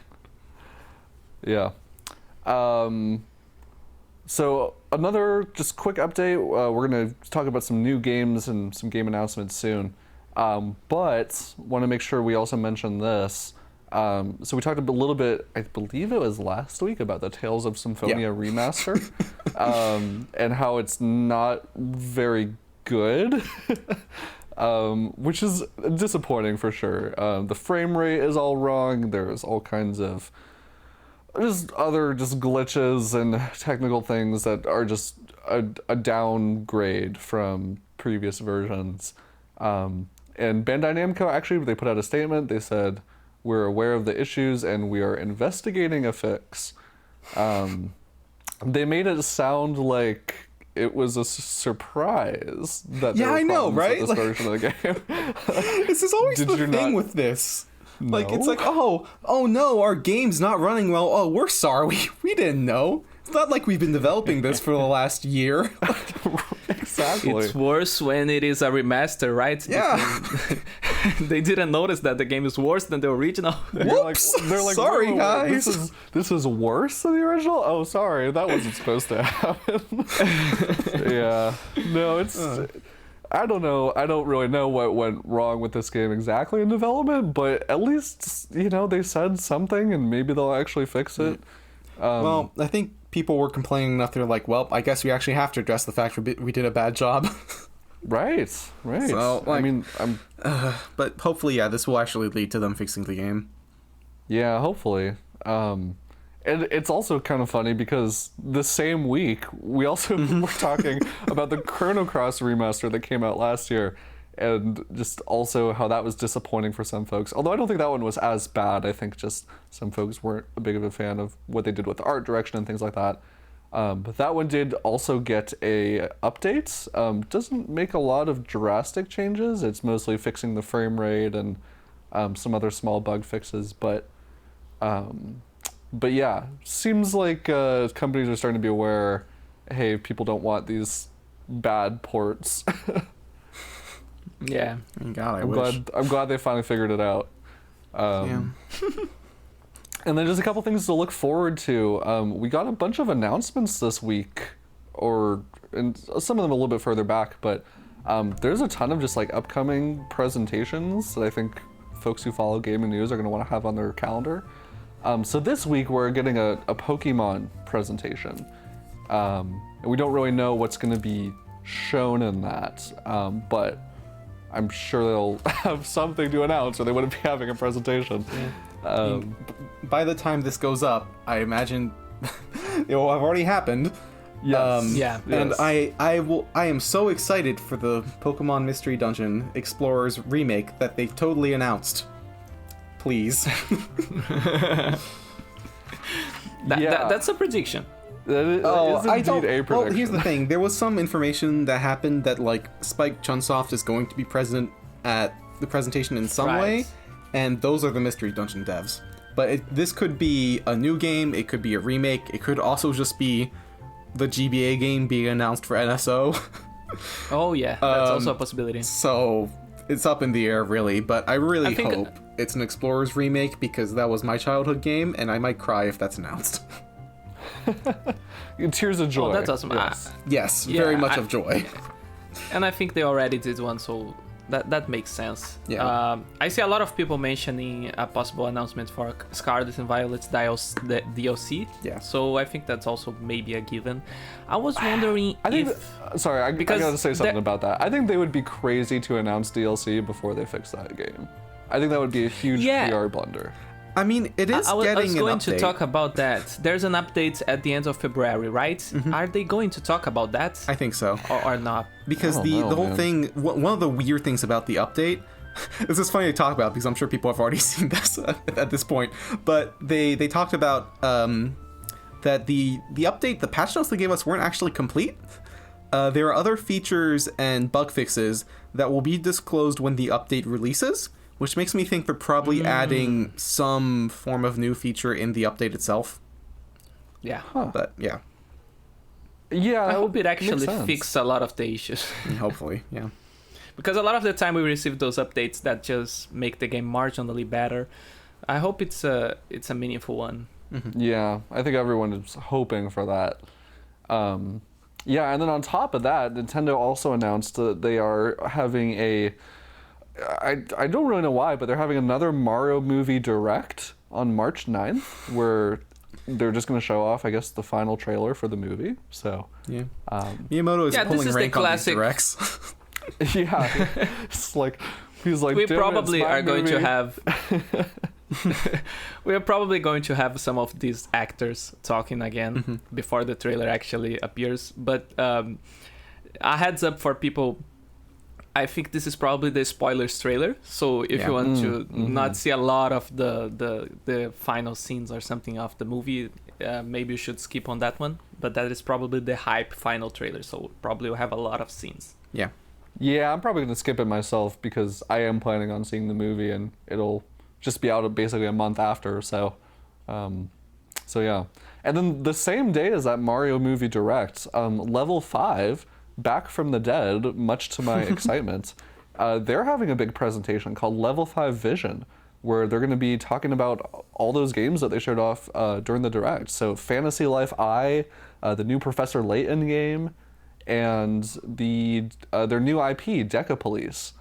So another just quick update. We're going to talk about some new games and some game announcements soon. But want to make sure we also mention this. So we talked a little bit, I believe it was last week, about the Tales of Symphonia Remastered, and how it's not very good. Which is disappointing for sure. The frame rate is all wrong. There's all kinds of other glitches and technical things that are just a downgrade from previous versions. And Bandai Namco, actually, they put out a statement. They said, we're aware of the issues and we are investigating a fix. They made it sound like it was a surprise that there were problems with this version of the game. This is always the thing with this. No? Like, it's like, oh no, our game's not running well. Oh, we're sorry. We didn't know. It's not like we've been developing this for the last year. Exactly. It's worse when it is a remaster, right? Yeah. They didn't notice that the game is worse than the original. Whoops! They're like, sorry, guys. This is worse than the original? Oh, sorry. That wasn't supposed to happen. Yeah. No, it's... I don't know. I don't really know what went wrong with this game exactly in development, but at least, they said something and maybe they'll actually fix it. Well, I think people were complaining enough. They're like, well, I guess we actually have to address the fact we did a bad job. Right. So, I mean, but hopefully, this will actually lead to them fixing the game. Yeah, hopefully. And it's also kind of funny because the same week, we also were talking about the Chrono Cross remaster that came out last year, and just also how that was disappointing for some folks. Although I don't think that one was as bad. I think just some folks weren't a big of a fan of what they did with the art direction and things like that. But that one did also get a update. Doesn't make a lot of drastic changes. It's mostly fixing the frame rate and some other small bug fixes. But yeah, seems like companies are starting to be aware, hey, people don't want these bad ports. Yeah. God, I wish. I'm glad they finally figured it out. Yeah. And then just a couple things to look forward to. We got a bunch of announcements this week, and some of them a little bit further back, but there's a ton of just like upcoming presentations that I think folks who follow gaming news are going to want to have on their calendar. So this week we're getting a Pokémon presentation. And we don't really know what's going to be shown in that, but I'm sure they'll have something to announce or they wouldn't be having a presentation. Yeah. By the time this goes up, I imagine it will have already happened. Yes. Yeah. And Yes. I am so excited for the Pokemon Mystery Dungeon Explorers remake that they've totally announced. Please. That's a prediction. That is, I indeed don't. a prediction. Well, here's the thing. There was some information that happened that like Spike Chunsoft is going to be present at the presentation in some way, and those are the Mystery Dungeon devs. But this could be a new game. It could be a remake. It could also just be the GBA game being announced for NSO. Oh yeah, that's also a possibility. So it's up in the air, really. But I really think- hope it's an Explorers remake because that was my childhood game, and I might cry if that's announced. Tears of joy. Oh, that's awesome. Yes. Yes, Yeah, very much of joy. And I think they already did one, so that makes sense. Yeah. I see a lot of people mentioning a possible announcement for Scarlet and Violet's DLC. Yeah. So I think that's also maybe a given. I was wondering I think. Sorry, I because gotta say something that- about that. I think they would be crazy to announce DLC before they fix that game. I think that would be a huge Yeah. PR blunder. I mean, it is I was getting going an update. to talk about that. There's an update at the end of February, right? Mm-hmm. Are they going to talk about that I think so. or not? Because I don't know, the whole man. thing, one of the weird things about the update, this is funny to talk about because I'm sure people have already seen this at this point, but they talked about that the update, the patch notes they gave us weren't actually complete. There are other features and bug fixes that will be disclosed when the update releases, which makes me think they're probably adding some form of new feature in the update itself. Yeah. But yeah, Yeah, I hope it makes actually sense. fixes a lot of the issues. hopefully, yeah. Because a lot of the time we receive those updates that just make the game marginally better. I hope it's a meaningful one. Yeah, I think everyone is hoping for that. Yeah, and then on top of that, Nintendo also announced that they are having I don't really know why, but they're having another Mario movie direct on March 9th, where they're just going to show off, I guess, the final trailer for the movie. So, Yeah. Miyamoto is Yeah, this pulling is the rank on these classic- directs. yeah, it's like, he's like, We "Damn it, probably it's my are going to movie." have we are probably going to have some of these actors talking again before the trailer actually appears. But a heads up for people, I think this is probably the spoilers trailer. So if Yeah. you want to not see a lot of the final scenes or something of the movie, maybe you should skip on that one. But that is probably the hype final trailer, so probably we'll have a lot of scenes. Yeah. Yeah, I'm probably going to skip it myself because I am planning on seeing the movie and it'll just be out basically a month after. So yeah. And then the same day as that Mario movie direct, Level 5, Back from the Dead, much to my excitement, they're having a big presentation called Level 5 Vision, where they're going to be talking about all those games that they showed off during the direct. So Fantasy Life I, the new Professor Layton game, and their new IP, Deca Police.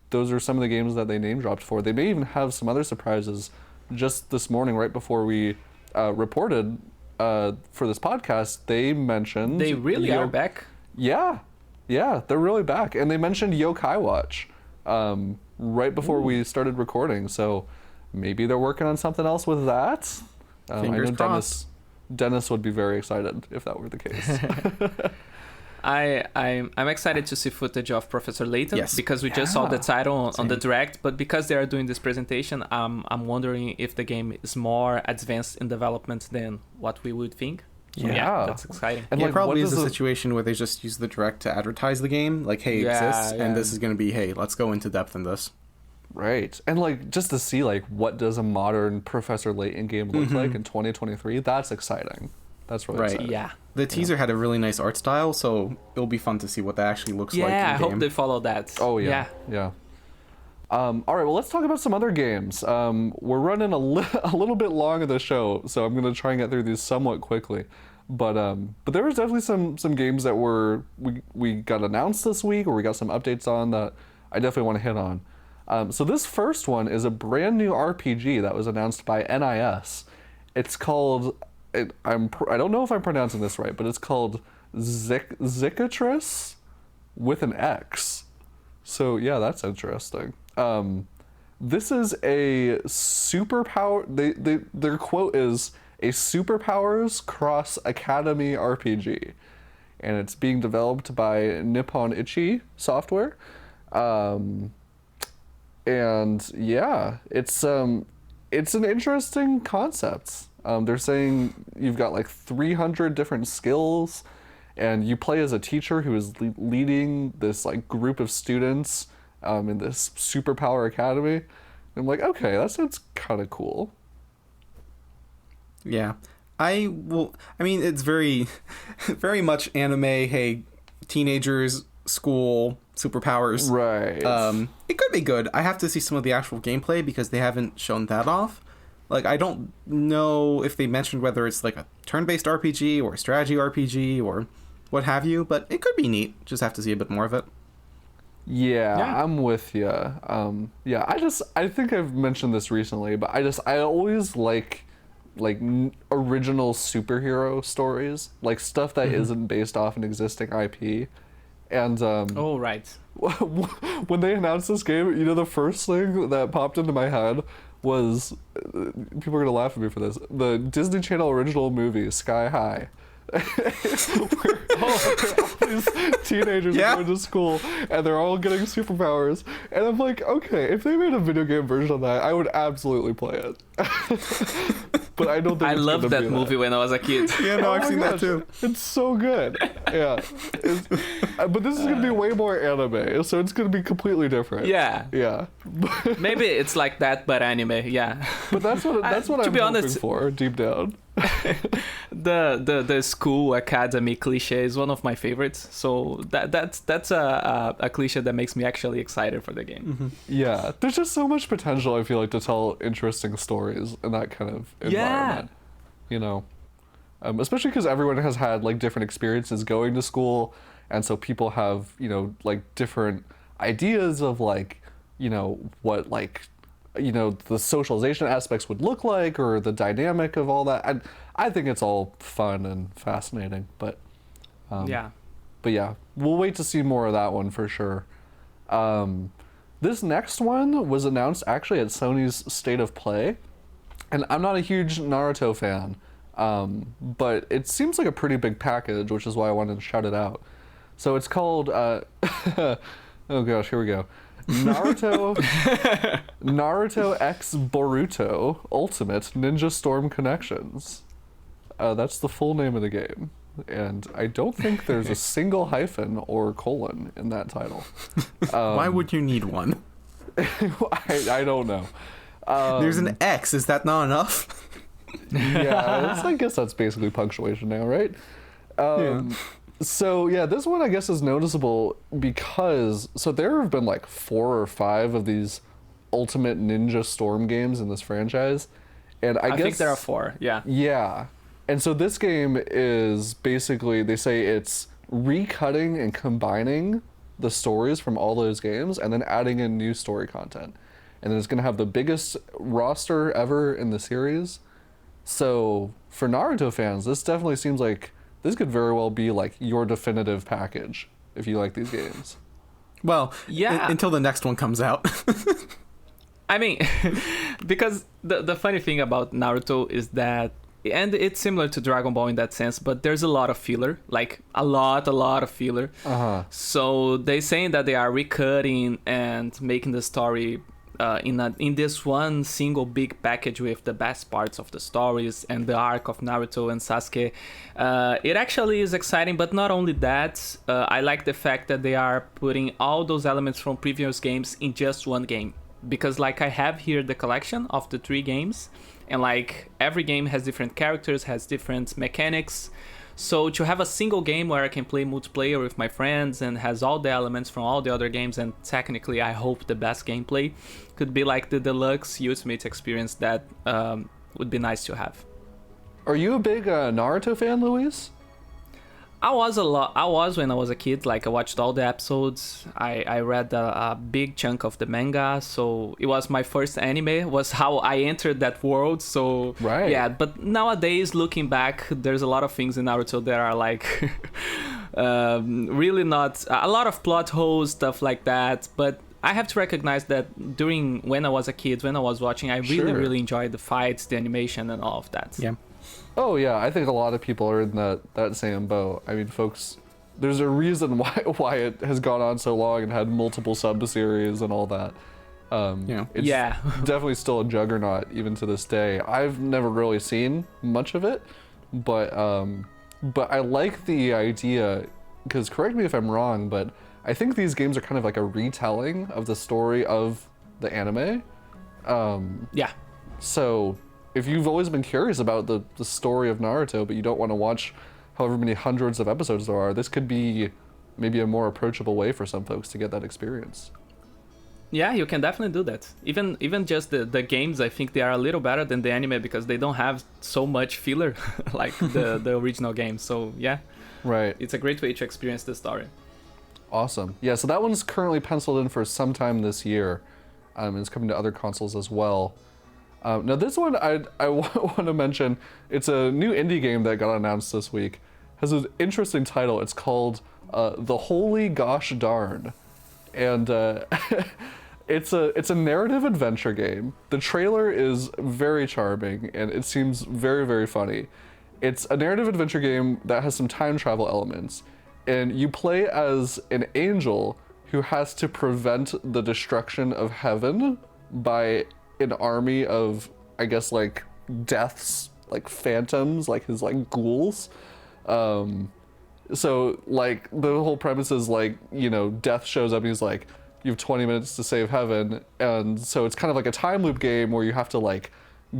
Those are some of the games that they name dropped for. They may even have some other surprises. Just this morning, right before we reported for this podcast, they mentioned... They really are back. Yeah, they're really back. And they mentioned Yokai Watch right before we started recording. So maybe they're working on something else with that. Fingers crossed. Dennis would be very excited if that were the case. I'm excited to see footage of Professor Layton, Yes. because we just saw the title on the Same. direct, but because they are doing this presentation, I'm wondering if the game is more advanced in development than what we would think. So, Yeah. that's exciting. And Yeah, like, it probably what is a does situation where they just use the direct to advertise the game, like, hey, it Yeah, exists, yeah. and this is going to be, hey, let's go into depth in this. Right. And like just to see like what does a modern Professor Layton game look like in 2023, that's exciting. That's really Right. exciting. Yeah. The teaser had a really nice art style, so it'll be fun to see what that actually looks like in Yeah, I game. hope they follow that. Oh yeah. Yeah. All right, well, let's talk about some other games. We're running a little bit long of the show, so I'm going to try and get through these somewhat quickly. But there was definitely some games that we got announced this week, or we got some updates on that I definitely want to hit on. So this first one is a brand new RPG that was announced by NIS. It's called, I don't know if I'm pronouncing this right, but it's called Zicatris with an X. So yeah, that's interesting. This is a superpower. Their quote is a superpowers cross academy RPG, and it's being developed by Nippon Ichi Software. And yeah, it's an interesting concept. They're saying you've got like 300 different skills, and you play as a teacher who is leading this like group of students in this superpower academy. And I'm like, okay, that sounds kind of cool. Yeah. I mean, it's very, very much anime, hey, teenagers, school, superpowers. Right. It could be good. I have to see some of the actual gameplay because they haven't shown that off. Like, I don't know if they mentioned whether it's like a turn-based RPG or a strategy RPG or what have you, but it could be neat. Just have to see a bit more of it. Yeah, I'm with you. Yeah, I think I've mentioned this recently, but I always like original superhero stories, like stuff that isn't based off an existing IP. And Oh, right. when they announced this game, you know, the first thing that popped into my head was, people are gonna laugh at me for this, the Disney Channel original movie Sky High. where all these teenagers are going to school and they're all getting superpowers, and I'm like, okay, if they made a video game version of that, I would absolutely play it. But I don't think I it's loved gonna that be movie when I was a kid. Yeah, no, Oh I've my seen that gosh, too. it's so good. Yeah. But this is gonna be way more anime, so it's gonna be completely different. Yeah. Yeah. Maybe it's like that, but anime. Yeah. But that's what I'm to hoping be honest, for deep down. the school academy cliche is one of my favorites. So that's a cliche that makes me actually excited for the game. Yeah, there's just so much potential, I feel like, to tell interesting stories in that kind of environment. You know, especially because everyone has had like different experiences going to school, and so people have, you know, like different ideas of like, you know, what like, you know, the socialization aspects would look like, or the dynamic of all that. And I think it's all fun and fascinating, but Yeah. But yeah, we'll wait to see more of that one for sure. This next one was announced actually at Sony's State of Play, and I'm not a huge Naruto fan, but it seems like a pretty big package, which is why I wanted to shout it out. So it's called, oh gosh, here we go. Naruto X Boruto Ultimate Ninja Storm Connections. That's the full name of the game. And I don't think there's a single hyphen or colon in that title. Why would you need one? I don't know. There's an X. Is that not enough? Yeah, I guess that's basically punctuation now, right? So yeah, this one I guess is noticeable because there have been like 4 or 5 of these Ultimate Ninja Storm games in this franchise, and I guess think there are 4. Yeah. Yeah, and so this game is basically, they say it's recutting and combining the stories from all those games and then adding in new story content, and then it's gonna have the biggest roster ever in the series. So for Naruto fans, this definitely seems like this could very well be like your definitive package if you like these games. Well, yeah. Until the next one comes out. I mean, because the funny thing about Naruto is that, and it's similar to Dragon Ball in that sense, but there's a lot of filler, like a lot of filler. Uh-huh. So they saying that they are recutting and making the story in this one single big package with the best parts of the stories and the arc of Naruto and Sasuke. It actually is exciting, but not only that, I like the fact that they are putting all those elements from previous games in just one game. Because like I have here the collection of the 3 games, and like every game has different characters, has different mechanics. So to have a single game where I can play multiplayer with my friends and has all the elements from all the other games, and technically I hope the best gameplay, could be like the deluxe ultimate experience that would be nice to have. Are you a big Naruto fan, Luis? I was when I was a kid. Like I watched all the episodes. I read a big chunk of the manga, so it was my first anime. Was how I entered that world. So right. Yeah, but nowadays looking back, there's a lot of things in Naruto that are like really not a lot of plot holes, stuff like that. But I have to recognize that when I was a kid, when I was watching, I really enjoyed the fights, the animation, and all of that. Yeah. Oh yeah, I think a lot of people are in that same boat. I mean, folks, there's a reason why it has gone on so long and had multiple sub-series and all that. It's definitely still a juggernaut even to this day. I've never really seen much of it, but I like the idea, because correct me if I'm wrong, but I think these games are kind of like a retelling of the story of the anime. So if you've always been curious about the story of Naruto, but you don't want to watch however many hundreds of episodes there are, this could be maybe a more approachable way for some folks to get that experience. Yeah, you can definitely do that. Even just the games, I think they are a little better than the anime because they don't have so much filler like the original game. So yeah, right. It's a great way to experience the story. Awesome. Yeah, so that one's currently penciled in for sometime this year. It's coming to other consoles as well. Now this one I want to mention, it's a new indie game that got announced this week. It has an interesting title. It's called The Holy Gosh Darn. And it's a narrative adventure game. The trailer is very charming and it seems very, very funny. It's a narrative adventure game that has some time travel elements. And you play as an angel who has to prevent the destruction of heaven by an army of, I guess, like deaths, like phantoms, like his like ghouls. So like the whole premise is like, you know, death shows up and he's like, you have 20 minutes to save heaven. And so it's kind of like a time loop game where you have to like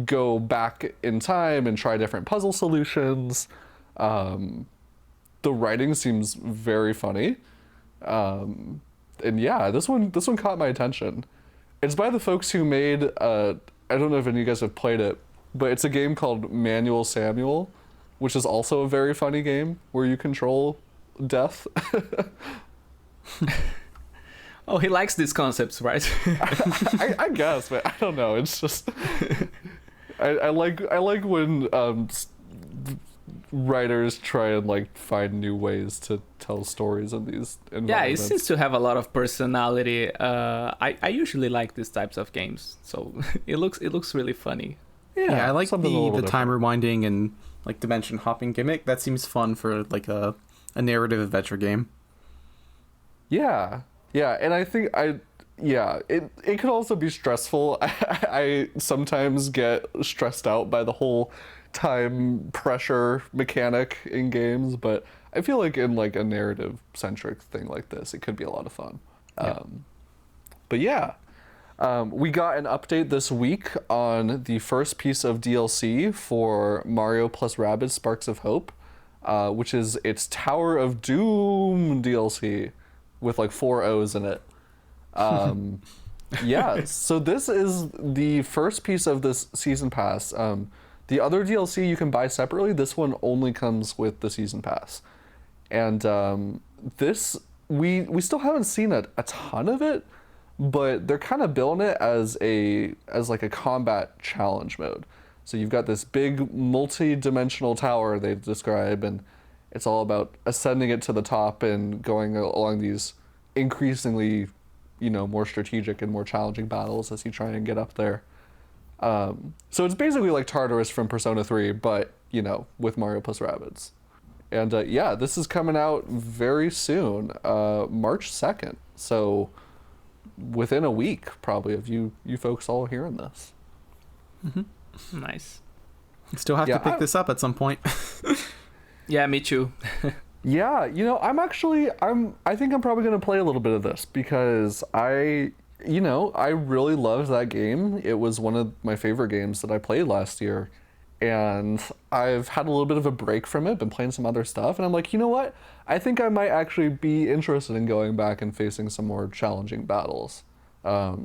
go back in time and try different puzzle solutions. The writing seems very funny. And yeah, this one caught my attention. It's by the folks who made, I don't know if any of you guys have played it, but it's a game called Manual Samuel, which is also a very funny game where you control death. Oh, he likes these concepts, right? I guess, but I don't know. It's just I like when writers try and like find new ways to tell stories in these environments. Yeah, it seems to have a lot of personality. I usually like these types of games, so it looks really funny. Yeah, I like the different. time rewinding and like dimension hopping gimmick. That seems fun for like a narrative adventure game. Yeah, and I think it could also be stressful. I sometimes get stressed out by the whole time pressure mechanic in games, but I feel like in like a narrative centric thing like this, it could be a lot of fun. Yeah. But yeah, we got an update this week on the first piece of DLC for Mario plus Rabbids Sparks of Hope, which is its Tower of Doom DLC with like 4 O's in it. Yeah, so this is the first piece of this season pass. The other DLC you can buy separately. This one only comes with the season pass. And this, we still haven't seen a ton of it, but they're kind of building it as like a combat challenge mode. So you've got this big multi-dimensional tower they describe, and it's all about ascending it to the top and going along these increasingly, you know, more strategic and more challenging battles as you try and get up there. So it's basically like Tartarus from Persona 3, but, you know, with Mario plus Rabbids. And yeah, this is coming out very soon, March 2nd. So within a week, probably, of you folks all hearing this. Nice. Still have to pick this up at some point. Yeah, me too. Yeah, I think I'm probably going to play a little bit of this because I really loved that game. It was one of my favorite games that I played last year, and I've had a little bit of a break from it, been playing some other stuff, and I'm like, you know what? I think I might actually be interested in going back and facing some more challenging battles. I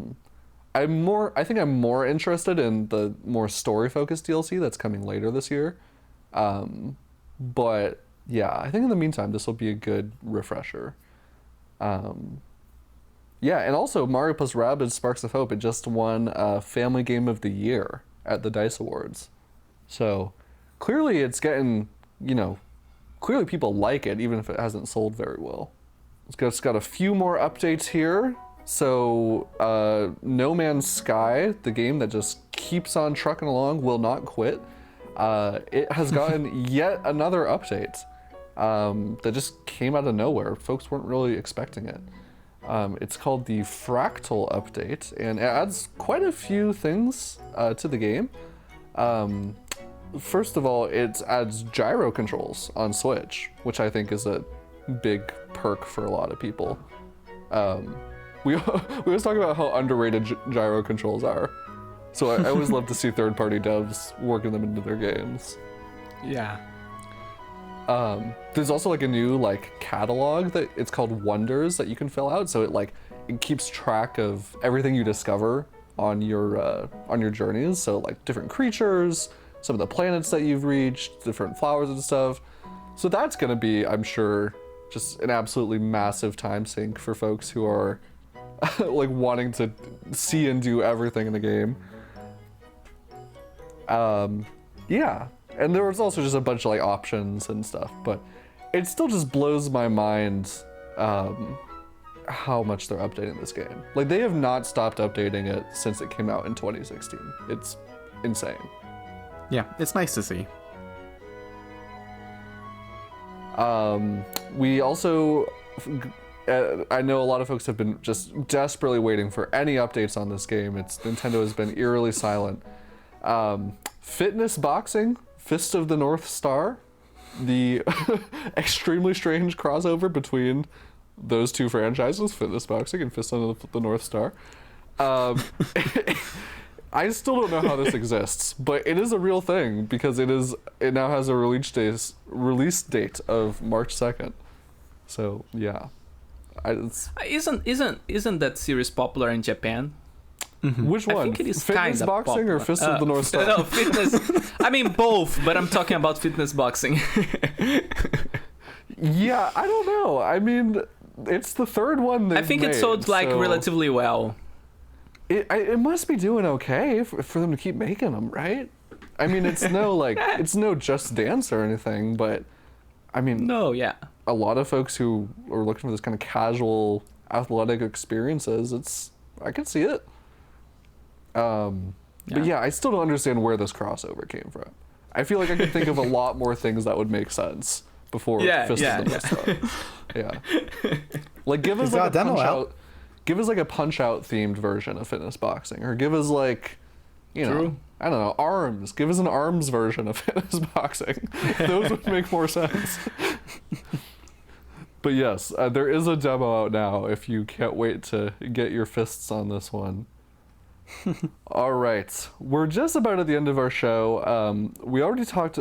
think I'm more interested in the more story-focused DLC that's coming later this year. But yeah, I think in the meantime, this will be a good refresher. Yeah, and also Mario plus Rabbids Sparks of Hope, it just won Family Game of the Year at the DICE Awards. So clearly it's getting, clearly people like it, even if it hasn't sold very well. It's got a few more updates here. So No Man's Sky, the game that just keeps on trucking along, will not quit. It has gotten yet another update that just came out of nowhere. Folks weren't really expecting it. It's called the Fractal Update, and it adds quite a few things to the game. First of all, it adds gyro controls on Switch, which I think is a big perk for a lot of people. We always talk about how underrated gyro controls are. So I always love to see third-party devs working them into their games. Yeah. There's also like a new catalog that it's called Wonders that you can fill out. So it keeps track of everything you discover on your journeys. So like different creatures, some of the planets that you've reached, different flowers and stuff. So that's gonna be, I'm sure, just an absolutely massive time sink for folks who are wanting to see and do everything in the game. Yeah, and there was also just a bunch of options and stuff, but it still just blows my mind how much they're updating this game. They have not stopped updating it since it came out in 2016. It's insane. Yeah, it's nice to see. We also, I know a lot of folks have been just desperately waiting for any updates on this game. Nintendo has been eerily silent. Fitness boxing, Fist of the North Star, the extremely strange crossover between those two franchises, fitness boxing and Fist of the North Star. I still don't know how this exists, but it is a real thing because it now has a release date of March 2nd. So yeah, isn't that series popular in Japan? Mm-hmm. Which one? I think it is fitness boxing popular. or Fist of the North Star? No, fitness. I mean both, but I'm talking about fitness boxing. Yeah, I don't know. I mean, it's the third one I think it sold relatively well. It must be doing okay for them to keep making them, right? I mean, it's no it's no Just Dance or anything, but I mean, no, yeah, a lot of folks who are looking for this kind of casual athletic experiences, I can see it. But yeah, I still don't understand where this crossover came from. I feel like I could think of a lot more things that would make sense before Fist of the North Star. Yeah. Give us a punch out. Give us a punch out themed version of fitness boxing, or give us True. I don't know, arms. Give us an arms version of fitness boxing. Those would make more sense. But yes, there is a demo out now if you can't wait to get your fists on this one. All right, we're just about at the end of our show. We already talked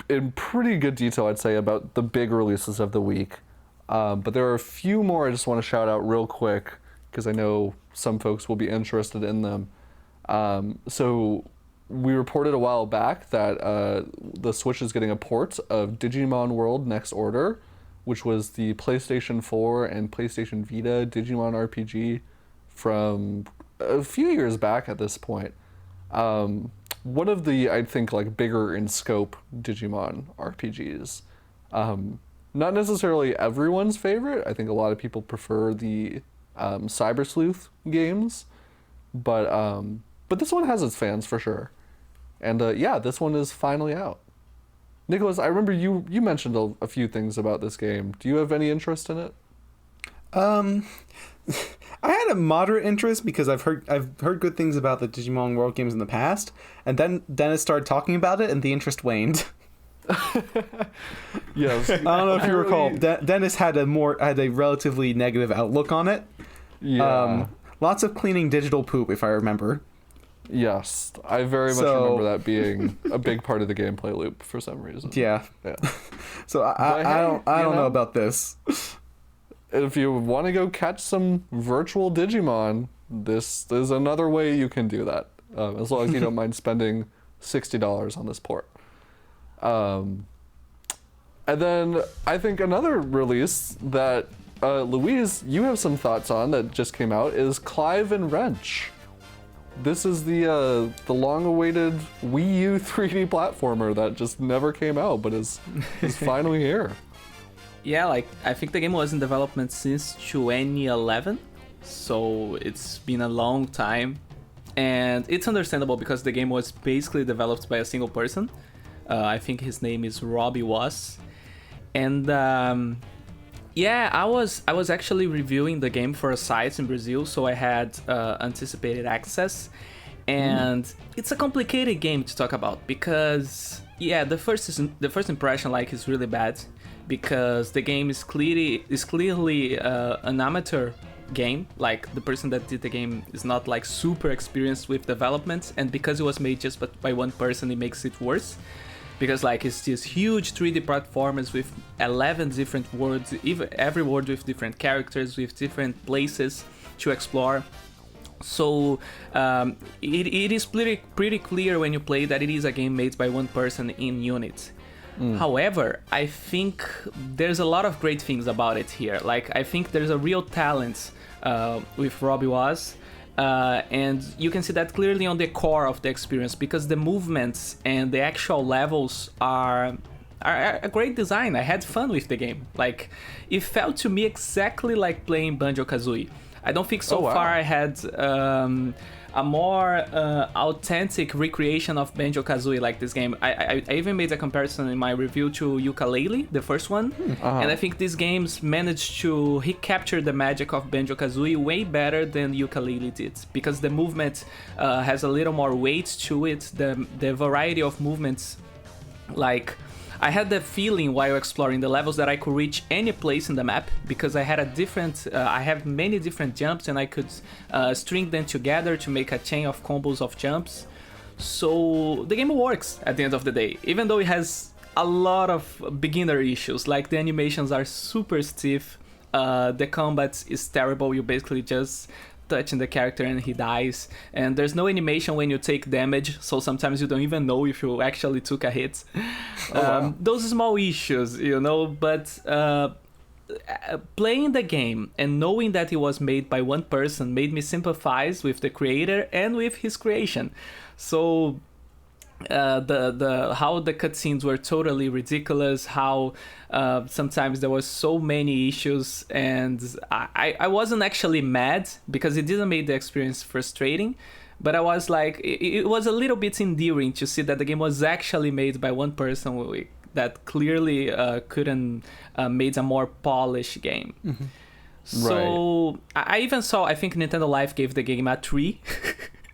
in pretty good detail, I'd say, about the big releases of the week. But there are a few more I just want to shout out real quick because I know some folks will be interested in them. So we reported a while back that the Switch is getting a port of Digimon World Next Order, which was the PlayStation 4 and PlayStation Vita Digimon RPG from a few years back at this point. One of the, I think, bigger in scope Digimon RPGs. Not necessarily everyone's favorite. I think a lot of people prefer the Cyber Sleuth games, but this one has its fans for sure. And yeah, this one is finally out. Nicholas, I remember you mentioned a few things about this game. Do you have any interest in it? I had a moderate interest because I've heard good things about the Digimon World games in the past, and then Dennis started talking about it, and the interest waned. Yes. I don't know if you recall, Dennis had a relatively negative outlook on it. Yeah. Lots of cleaning digital poop, if I remember. Yes, I very much remember that being a big part of the gameplay loop for some reason. Yeah. Yeah. So I don't know about this. If you want to go catch some virtual Digimon, this is another way you can do that, as long as you don't mind spending $60 on this port. And then I think another release that Louise, you have some thoughts on that just came out is Clive and Wrench. This is the long-awaited Wii U 3D platformer that just never came out, but is finally here. Yeah, like, I think the game was in development since 2011, so it's been a long time. And it's understandable because the game was basically developed by a single person. I think his name is Robbie Was. And yeah, I was actually reviewing the game for a site in Brazil, so I had anticipated access. And it's a complicated game to talk about because, yeah, the first impression like is really bad because the game is clearly an amateur game. Like, the person that did the game is not like super experienced with development, and because it was made just by one person, it makes it worse. Because like it's these huge 3D platformers with 11 different worlds, every world with different characters, with different places to explore. So it is pretty clear when you play that it is a game made by one person in Unity. However, I think there's a lot of great things about it here. Like, I think there's a real talent with Robbie Was. And you can see that clearly on the core of the experience because the movements and the actual levels are a great design. I had fun with the game. Like, it felt to me exactly like playing Banjo-Kazooie. I don't think so far I had a more authentic recreation of Banjo-Kazooie like this game. I even made a comparison in my review to Yooka-Laylee, the first one. And I think these games managed to recapture the magic of Banjo-Kazooie way better than Yooka-Laylee did. Because the movement has a little more weight to it. The variety of movements, like, I had the feeling while exploring the levels that I could reach any place in the map because I had I have many different jumps and I could string them together to make a chain of combos of jumps. So the game works at the end of the day, even though it has a lot of beginner issues, like the animations are super stiff, the combat is terrible, you basically just touching the character and he dies, and there's no animation when you take damage, so sometimes you don't even know if you actually took a hit. Those small issues, but playing the game and knowing that it was made by one person made me sympathize with the creator and with his creation. So the how the cutscenes were totally ridiculous, how sometimes there was so many issues, and I wasn't actually mad because it didn't make the experience frustrating, but I was like, it was a little bit endearing to see that the game was actually made by one person that clearly couldn't made a more polished game. Mm-hmm. So right. I even saw, I think Nintendo Life gave the game a 3.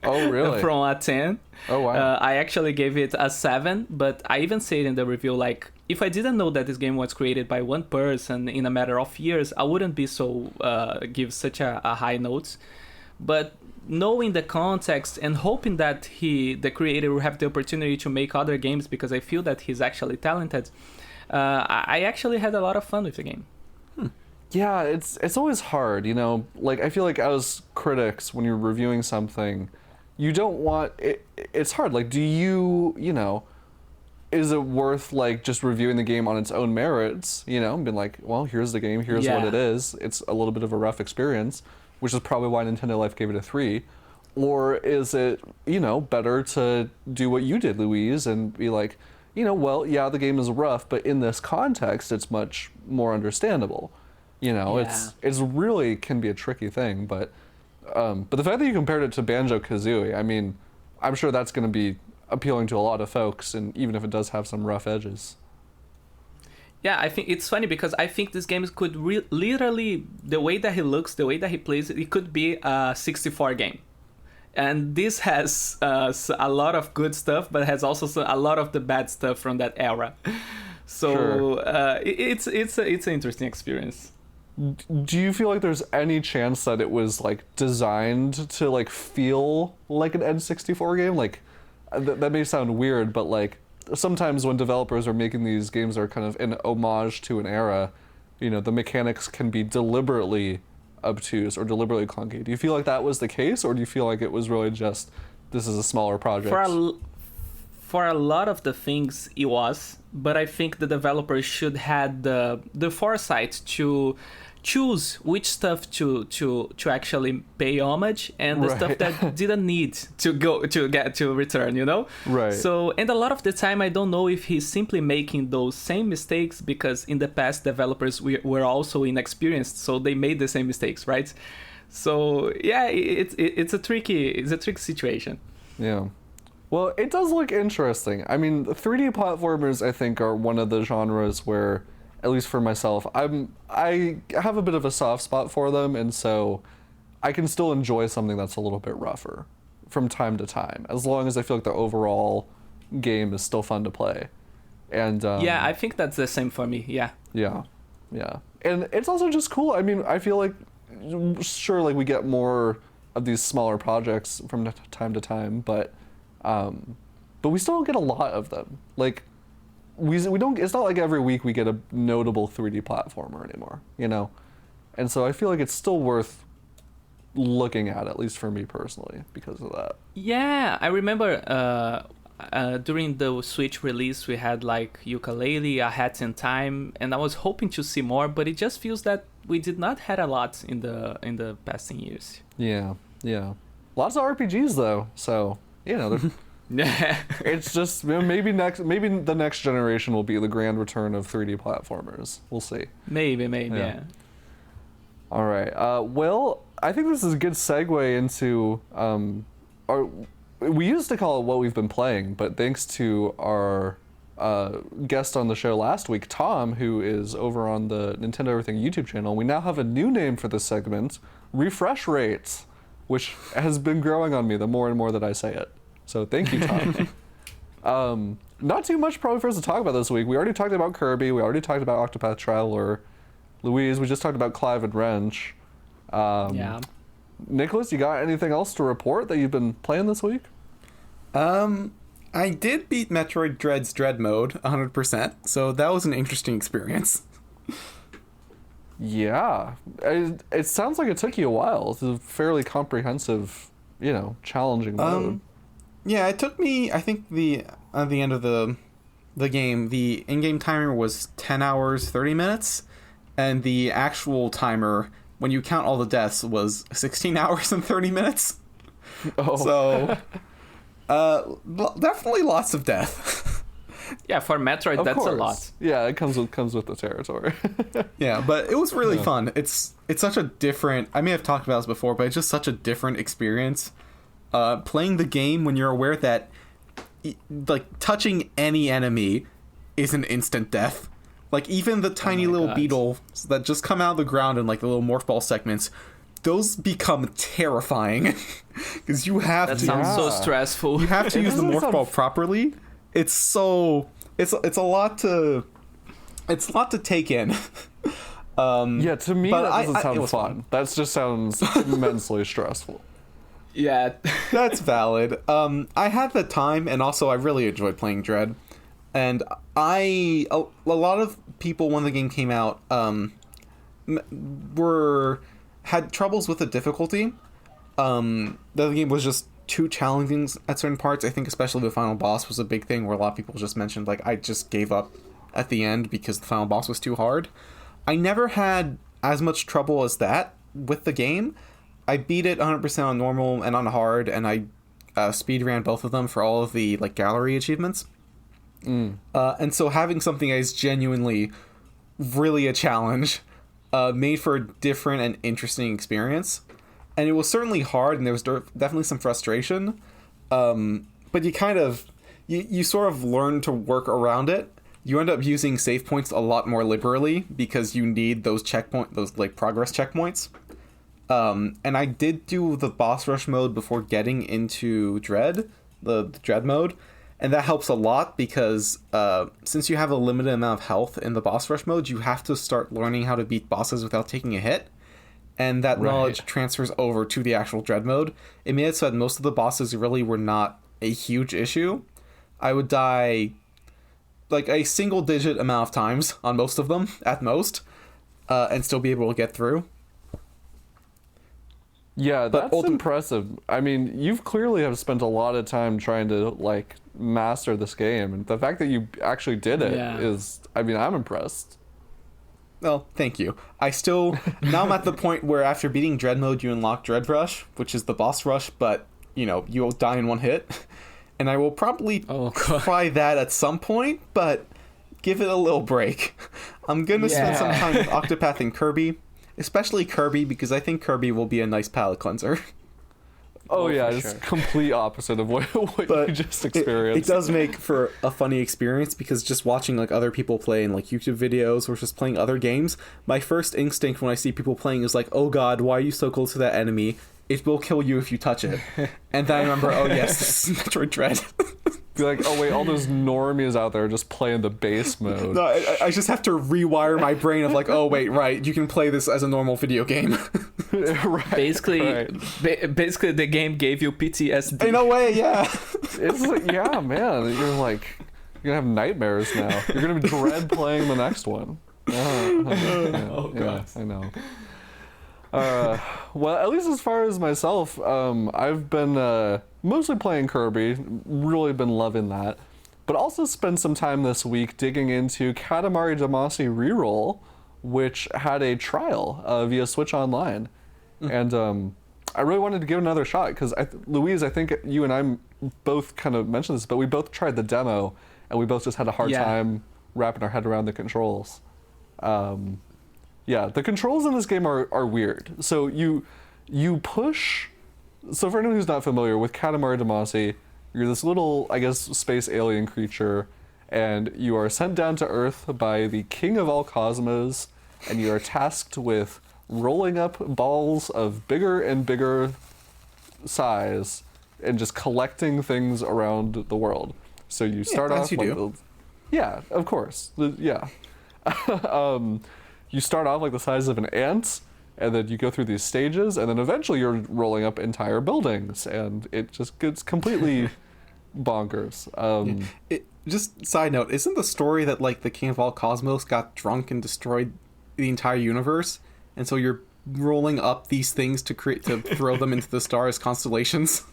Oh, really? From a 10. Oh, wow. I actually gave it a 7, but I even said in the review, like, if I didn't know that this game was created by one person in a matter of years, I wouldn't be so give such a high note. But knowing the context and hoping that the creator will have the opportunity to make other games, because I feel that he's actually talented, I actually had a lot of fun with the game. Yeah, it's always hard, like, I feel like as critics, when you're reviewing something, you don't want it. It's hard. Like, do you is it worth like just reviewing the game on its own merits, and being like, well, here's the game, here's what it is. It's a little bit of a rough experience, which is probably why Nintendo Life gave it a 3. Or is it, better to do what you did, Louise, and be like, well, yeah, the game is rough, but in this context, it's much more understandable. It's really can be a tricky thing, but the fact that you compared it to Banjo-Kazooie, I mean, I'm sure that's going to be appealing to a lot of folks, and even if it does have some rough edges. Yeah, I think it's funny because I think this game could literally, the way that he looks, the way that he plays, it could be a 64 game. And this has a lot of good stuff, but has also a lot of the bad stuff from that era. So Sure. it's an interesting experience. Do you feel like there's any chance that it was like designed to like feel like an N64 game? Like that may sound weird, but like sometimes when developers are making these games that are kind of an homage to an era, you know, the mechanics can be deliberately obtuse or deliberately clunky. Do you feel like that was the case, or do you feel like it was really just this is a smaller project? For a lot of the things it was, but I think the developers should had the foresight to choose which stuff to actually pay homage and the stuff that didn't need to get to return, you know? Right. So, and a lot of the time I don't know if he's simply making those same mistakes because in the past developers were also inexperienced, so they made the same mistakes, right? So yeah, it's a tricky situation. Yeah. Well, it does look interesting. I mean, 3D platformers, I think, are one of the genres where, at least for myself, I have a bit of a soft spot for them, and so I can still enjoy something that's a little bit rougher from time to time, as long as I feel like the overall game is still fun to play. And yeah, I think that's the same for me. Yeah. Yeah. And it's also just cool. I mean, I feel like, sure, like we get more of these smaller projects from time to time, but we still don't get a lot of them. Like, we don't. It's not like every week we get a notable 3D platformer anymore, you know. And so I feel like it's still worth looking at least for me personally, because of that. Yeah, I remember during the Switch release we had like Yooka-Laylee, A Hat in Time, and I was hoping to see more, but it just feels that we did not had a lot in the past 10 years. Yeah. Lots of RPGs though, so you know. It's just maybe the next generation will be the grand return of 3D platformers. We'll see. Maybe, yeah. All right. Well, I think this is a good segue into we used to call it what we've been playing, but thanks to our guest on the show last week, Tom, who is over on the Nintendo Everything YouTube channel, we now have a new name for this segment, Refresh Rates, which has been growing on me the more and more that I say it. So thank you, Tom. Not too much probably for us to talk about this week. We already talked about Kirby. We already talked about Octopath Traveler. Louise, we just talked about Clive and Wrench. Yeah. Nicholas, you got anything else to report that you've been playing this week? I did beat Metroid Dread's Dread Mode 100%, so that was an interesting experience. Yeah. It sounds like it took you a while. It's a fairly comprehensive, challenging mode. Yeah, it took me, I think at the end of the game, the in-game timer was 10 hours, 30 minutes, and the actual timer, when you count all the deaths, was 16 hours and 30 minutes. Oh. So, definitely lots of death. Yeah, for Metroid, that's a lot. Yeah, it comes with the territory. Yeah, but it was really fun. It's such a different, I may have talked about this before, but it's just such a different experience. Playing the game when you're aware that like touching any enemy is an instant death. Like even the tiny little beetles that just come out of the ground in like the little morph ball segments, those become terrifying because you have That sounds so stressful. You have to use the morph ball properly. It's a lot to take in. Yeah, to me that doesn't sound fun. That just sounds immensely stressful. Yeah. That's valid. I had the time, and also I really enjoyed playing Dread. And a lot of people when the game came out had troubles with the difficulty. The game was just too challenging at certain parts. I think especially the final boss was a big thing where a lot of people just mentioned like I just gave up at the end because the final boss was too hard. I never had as much trouble as that with the game. I beat it 100% on normal and on hard, and I speed ran both of them for all of the like gallery achievements. And so having something that is genuinely really a challenge made for a different and interesting experience. And it was certainly hard, and there was definitely some frustration. But you kind of you sort of learn to work around it. you end up using save points a lot more liberally because you need those progress checkpoints. And I did do the boss rush mode before getting into Dread, the Dread mode, and that helps a lot because since you have a limited amount of health in the boss rush mode, you have to start learning how to beat bosses without taking a hit. And that knowledge transfers over to the actual Dread mode. It made it so that most of the bosses really were not a huge issue. I would die like a single digit amount of times on most of them, at most, and still be able to get through. Yeah, that's impressive. I mean, you've clearly have spent a lot of time trying to, like, master this game. And the fact that you actually did it is, I mean, I'm impressed. Well, thank you. Now I'm at the point where after beating Dread mode, you unlock Dread Rush, which is the boss rush, but, you'll die in one hit. And I will probably try that at some point, but give it a little break. I'm going to spend some time with Octopath and Kirby, especially Kirby, because I think Kirby will be a nice palate cleanser. Oh yeah, it's complete opposite of what you just experienced. It does make for a funny experience because just watching like other people play in like YouTube videos or just playing other games, my first instinct when I see people playing is like, oh god, why are you so close to that enemy? It will kill you if you touch it. And then I remember, oh yes, this is Metroid Dread. Be like, oh wait, all those normies out there just playing the base mode. No, I just have to rewire my brain of like, oh wait, right, you can play this as a normal video game. Right, basically, basically the game gave you PTSD. In a way, yeah. It's like, yeah, man, you're gonna have nightmares now. You're gonna dread playing the next one. Oh god, yeah, I know. Well, at least as far as myself, I've been mostly playing Kirby, really been loving that, but also spent some time this week digging into Katamari Damacy Reroll, which had a trial via Switch Online. And I really wanted to give it another shot because, Louise, I think you and I both kind of mentioned this, but we both tried the demo, and we both just had a hard time wrapping our head around the controls. Yeah, the controls in this game are weird. So you push... So for anyone who's not familiar with Katamari Damacy, you're this little, I guess, space alien creature, and you are sent down to Earth by the king of all cosmos, and you are tasked with rolling up balls of bigger and bigger size and just collecting things around the world. So you start off like yeah, of course. Yeah. You start off like the size of an ant, and then you go through these stages, and then eventually you're rolling up entire buildings, and it just gets completely bonkers. Just side note, isn't the story that like the king of all cosmos got drunk and destroyed the entire universe, and so you're rolling up these things to throw them into the stars constellations?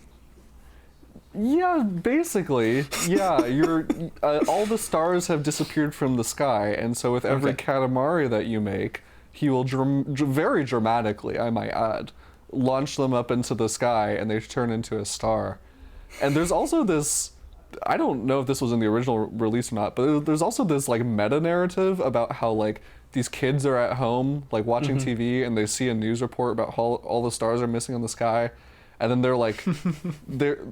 Yeah, basically. Yeah, you're all the stars have disappeared from the sky, and so with every Katamari that you make, he will very dramatically, I might add, launch them up into the sky, and they turn into a star. And there's also this, I don't know if this was in the original release or not, but there's also this like meta narrative about how like these kids are at home like watching TV, and they see a news report about how all the stars are missing in the sky. And then they're like,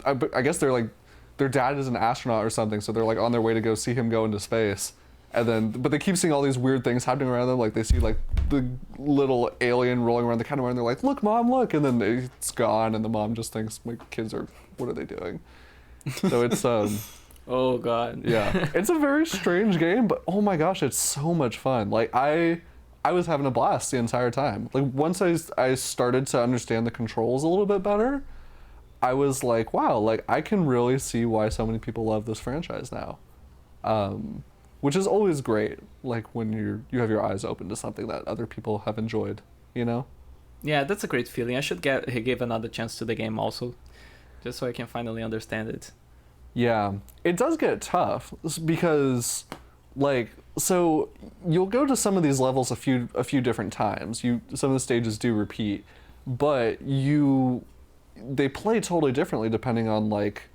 I guess they're like, their dad is an astronaut or something, so they're like on their way to go see him go into space. And then, but they keep seeing all these weird things happening around them. Like they see like the little alien rolling around the Katamari, and they're like, "Look, mom, look!" And then it's gone, and the mom just thinks, "My kids are, what are they doing?" So it's oh god, yeah, it's a very strange game, but oh my gosh, it's so much fun. Like I was having a blast the entire time. Like once I started to understand the controls a little bit better, I was like, wow, like I can really see why so many people love this franchise now. Which is always great, like when you have your eyes open to something that other people have enjoyed, you know? Yeah, that's a great feeling. I should give another chance to the game also, just so I can finally understand it. Yeah, it does get tough because, like, so you'll go to some of these levels a few different times. Some of the stages do repeat, but they play totally differently depending on like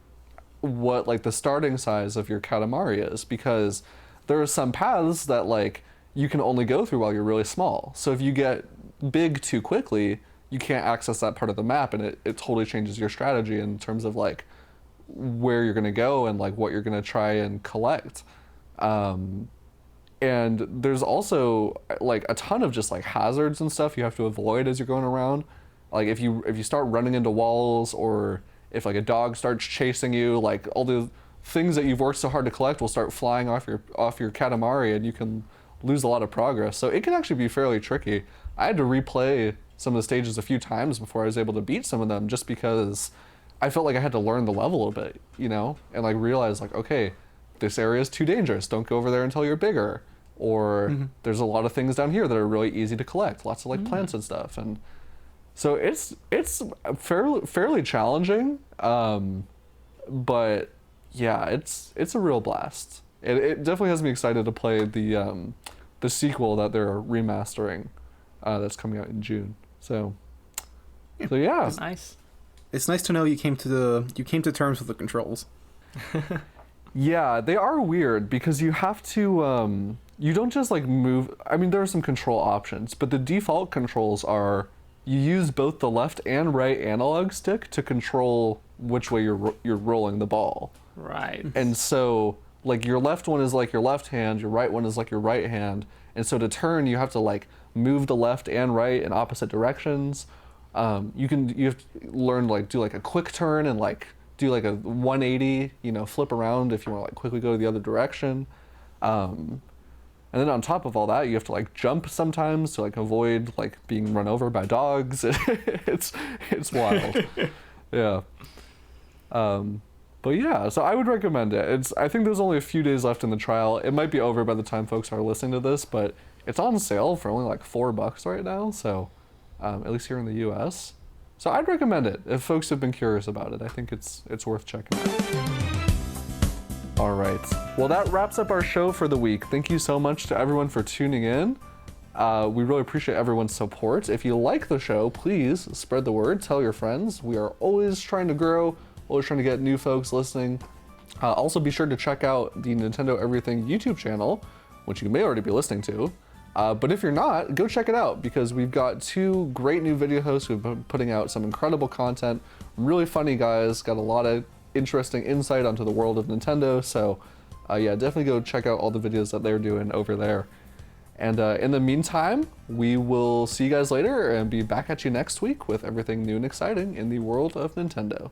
what like the starting size of your Katamari is, because there are some paths that like you can only go through while you're really small. So if you get big too quickly, you can't access that part of the map, and it totally changes your strategy in terms of like where you're gonna go and like what you're gonna try and collect. And there's also like a ton of just like hazards and stuff you have to avoid as you're going around. Like if you start running into walls, or if like a dog starts chasing you, like all the things that you've worked so hard to collect will start flying off your Katamari, and you can lose a lot of progress. So it can actually be fairly tricky. I had to replay some of the stages a few times before I was able to beat some of them, just because I felt like I had to learn the level a bit, you know, and like realize like, okay, this area is too dangerous. Don't go over there until you're bigger. Or there's a lot of things down here that are really easy to collect. Lots of like plants and stuff. And so it's fairly challenging. But yeah, it's a real blast. It definitely has me excited to play the sequel that they're remastering, that's coming out in June. So yeah. Nice. It's nice to know you came to terms with the controls. Yeah, they are weird because you have to you don't just like move. I mean, there are some control options, but the default controls are you use both the left and right analog stick to control which way you're rolling the ball. Right. And so like your left one is like your left hand, your right one is like your right hand, and so to turn you have to like move the left and right in opposite directions. You have to learn to like do like a quick turn and like do like a 180, you know, flip around if you want to like quickly go to the other direction. And then on top of all that, you have to like jump sometimes to like avoid like being run over by dogs. It's wild. Yeah. But yeah, so I would recommend it. I think there's only a few days left in the trial. It might be over by the time folks are listening to this, but it's on sale for only like $4 right now. So at least here in the US. So I'd recommend it if folks have been curious about it. I think it's worth checking out. All right. Well, that wraps up our show for the week. Thank you so much to everyone for tuning in. We really appreciate everyone's support. If you like the show, please spread the word. Tell your friends. We are always trying to grow, always trying to get new folks listening. Also, be sure to check out the Nintendo Everything YouTube channel, which you may already be listening to. But if you're not, go check it out, because we've got 2 great new video hosts who've been putting out some incredible content. Really funny guys, got a lot of interesting insight onto the world of Nintendo. So yeah, definitely go check out all the videos that they're doing over there. And in the meantime, we will see you guys later and be back at you next week with everything new and exciting in the world of Nintendo.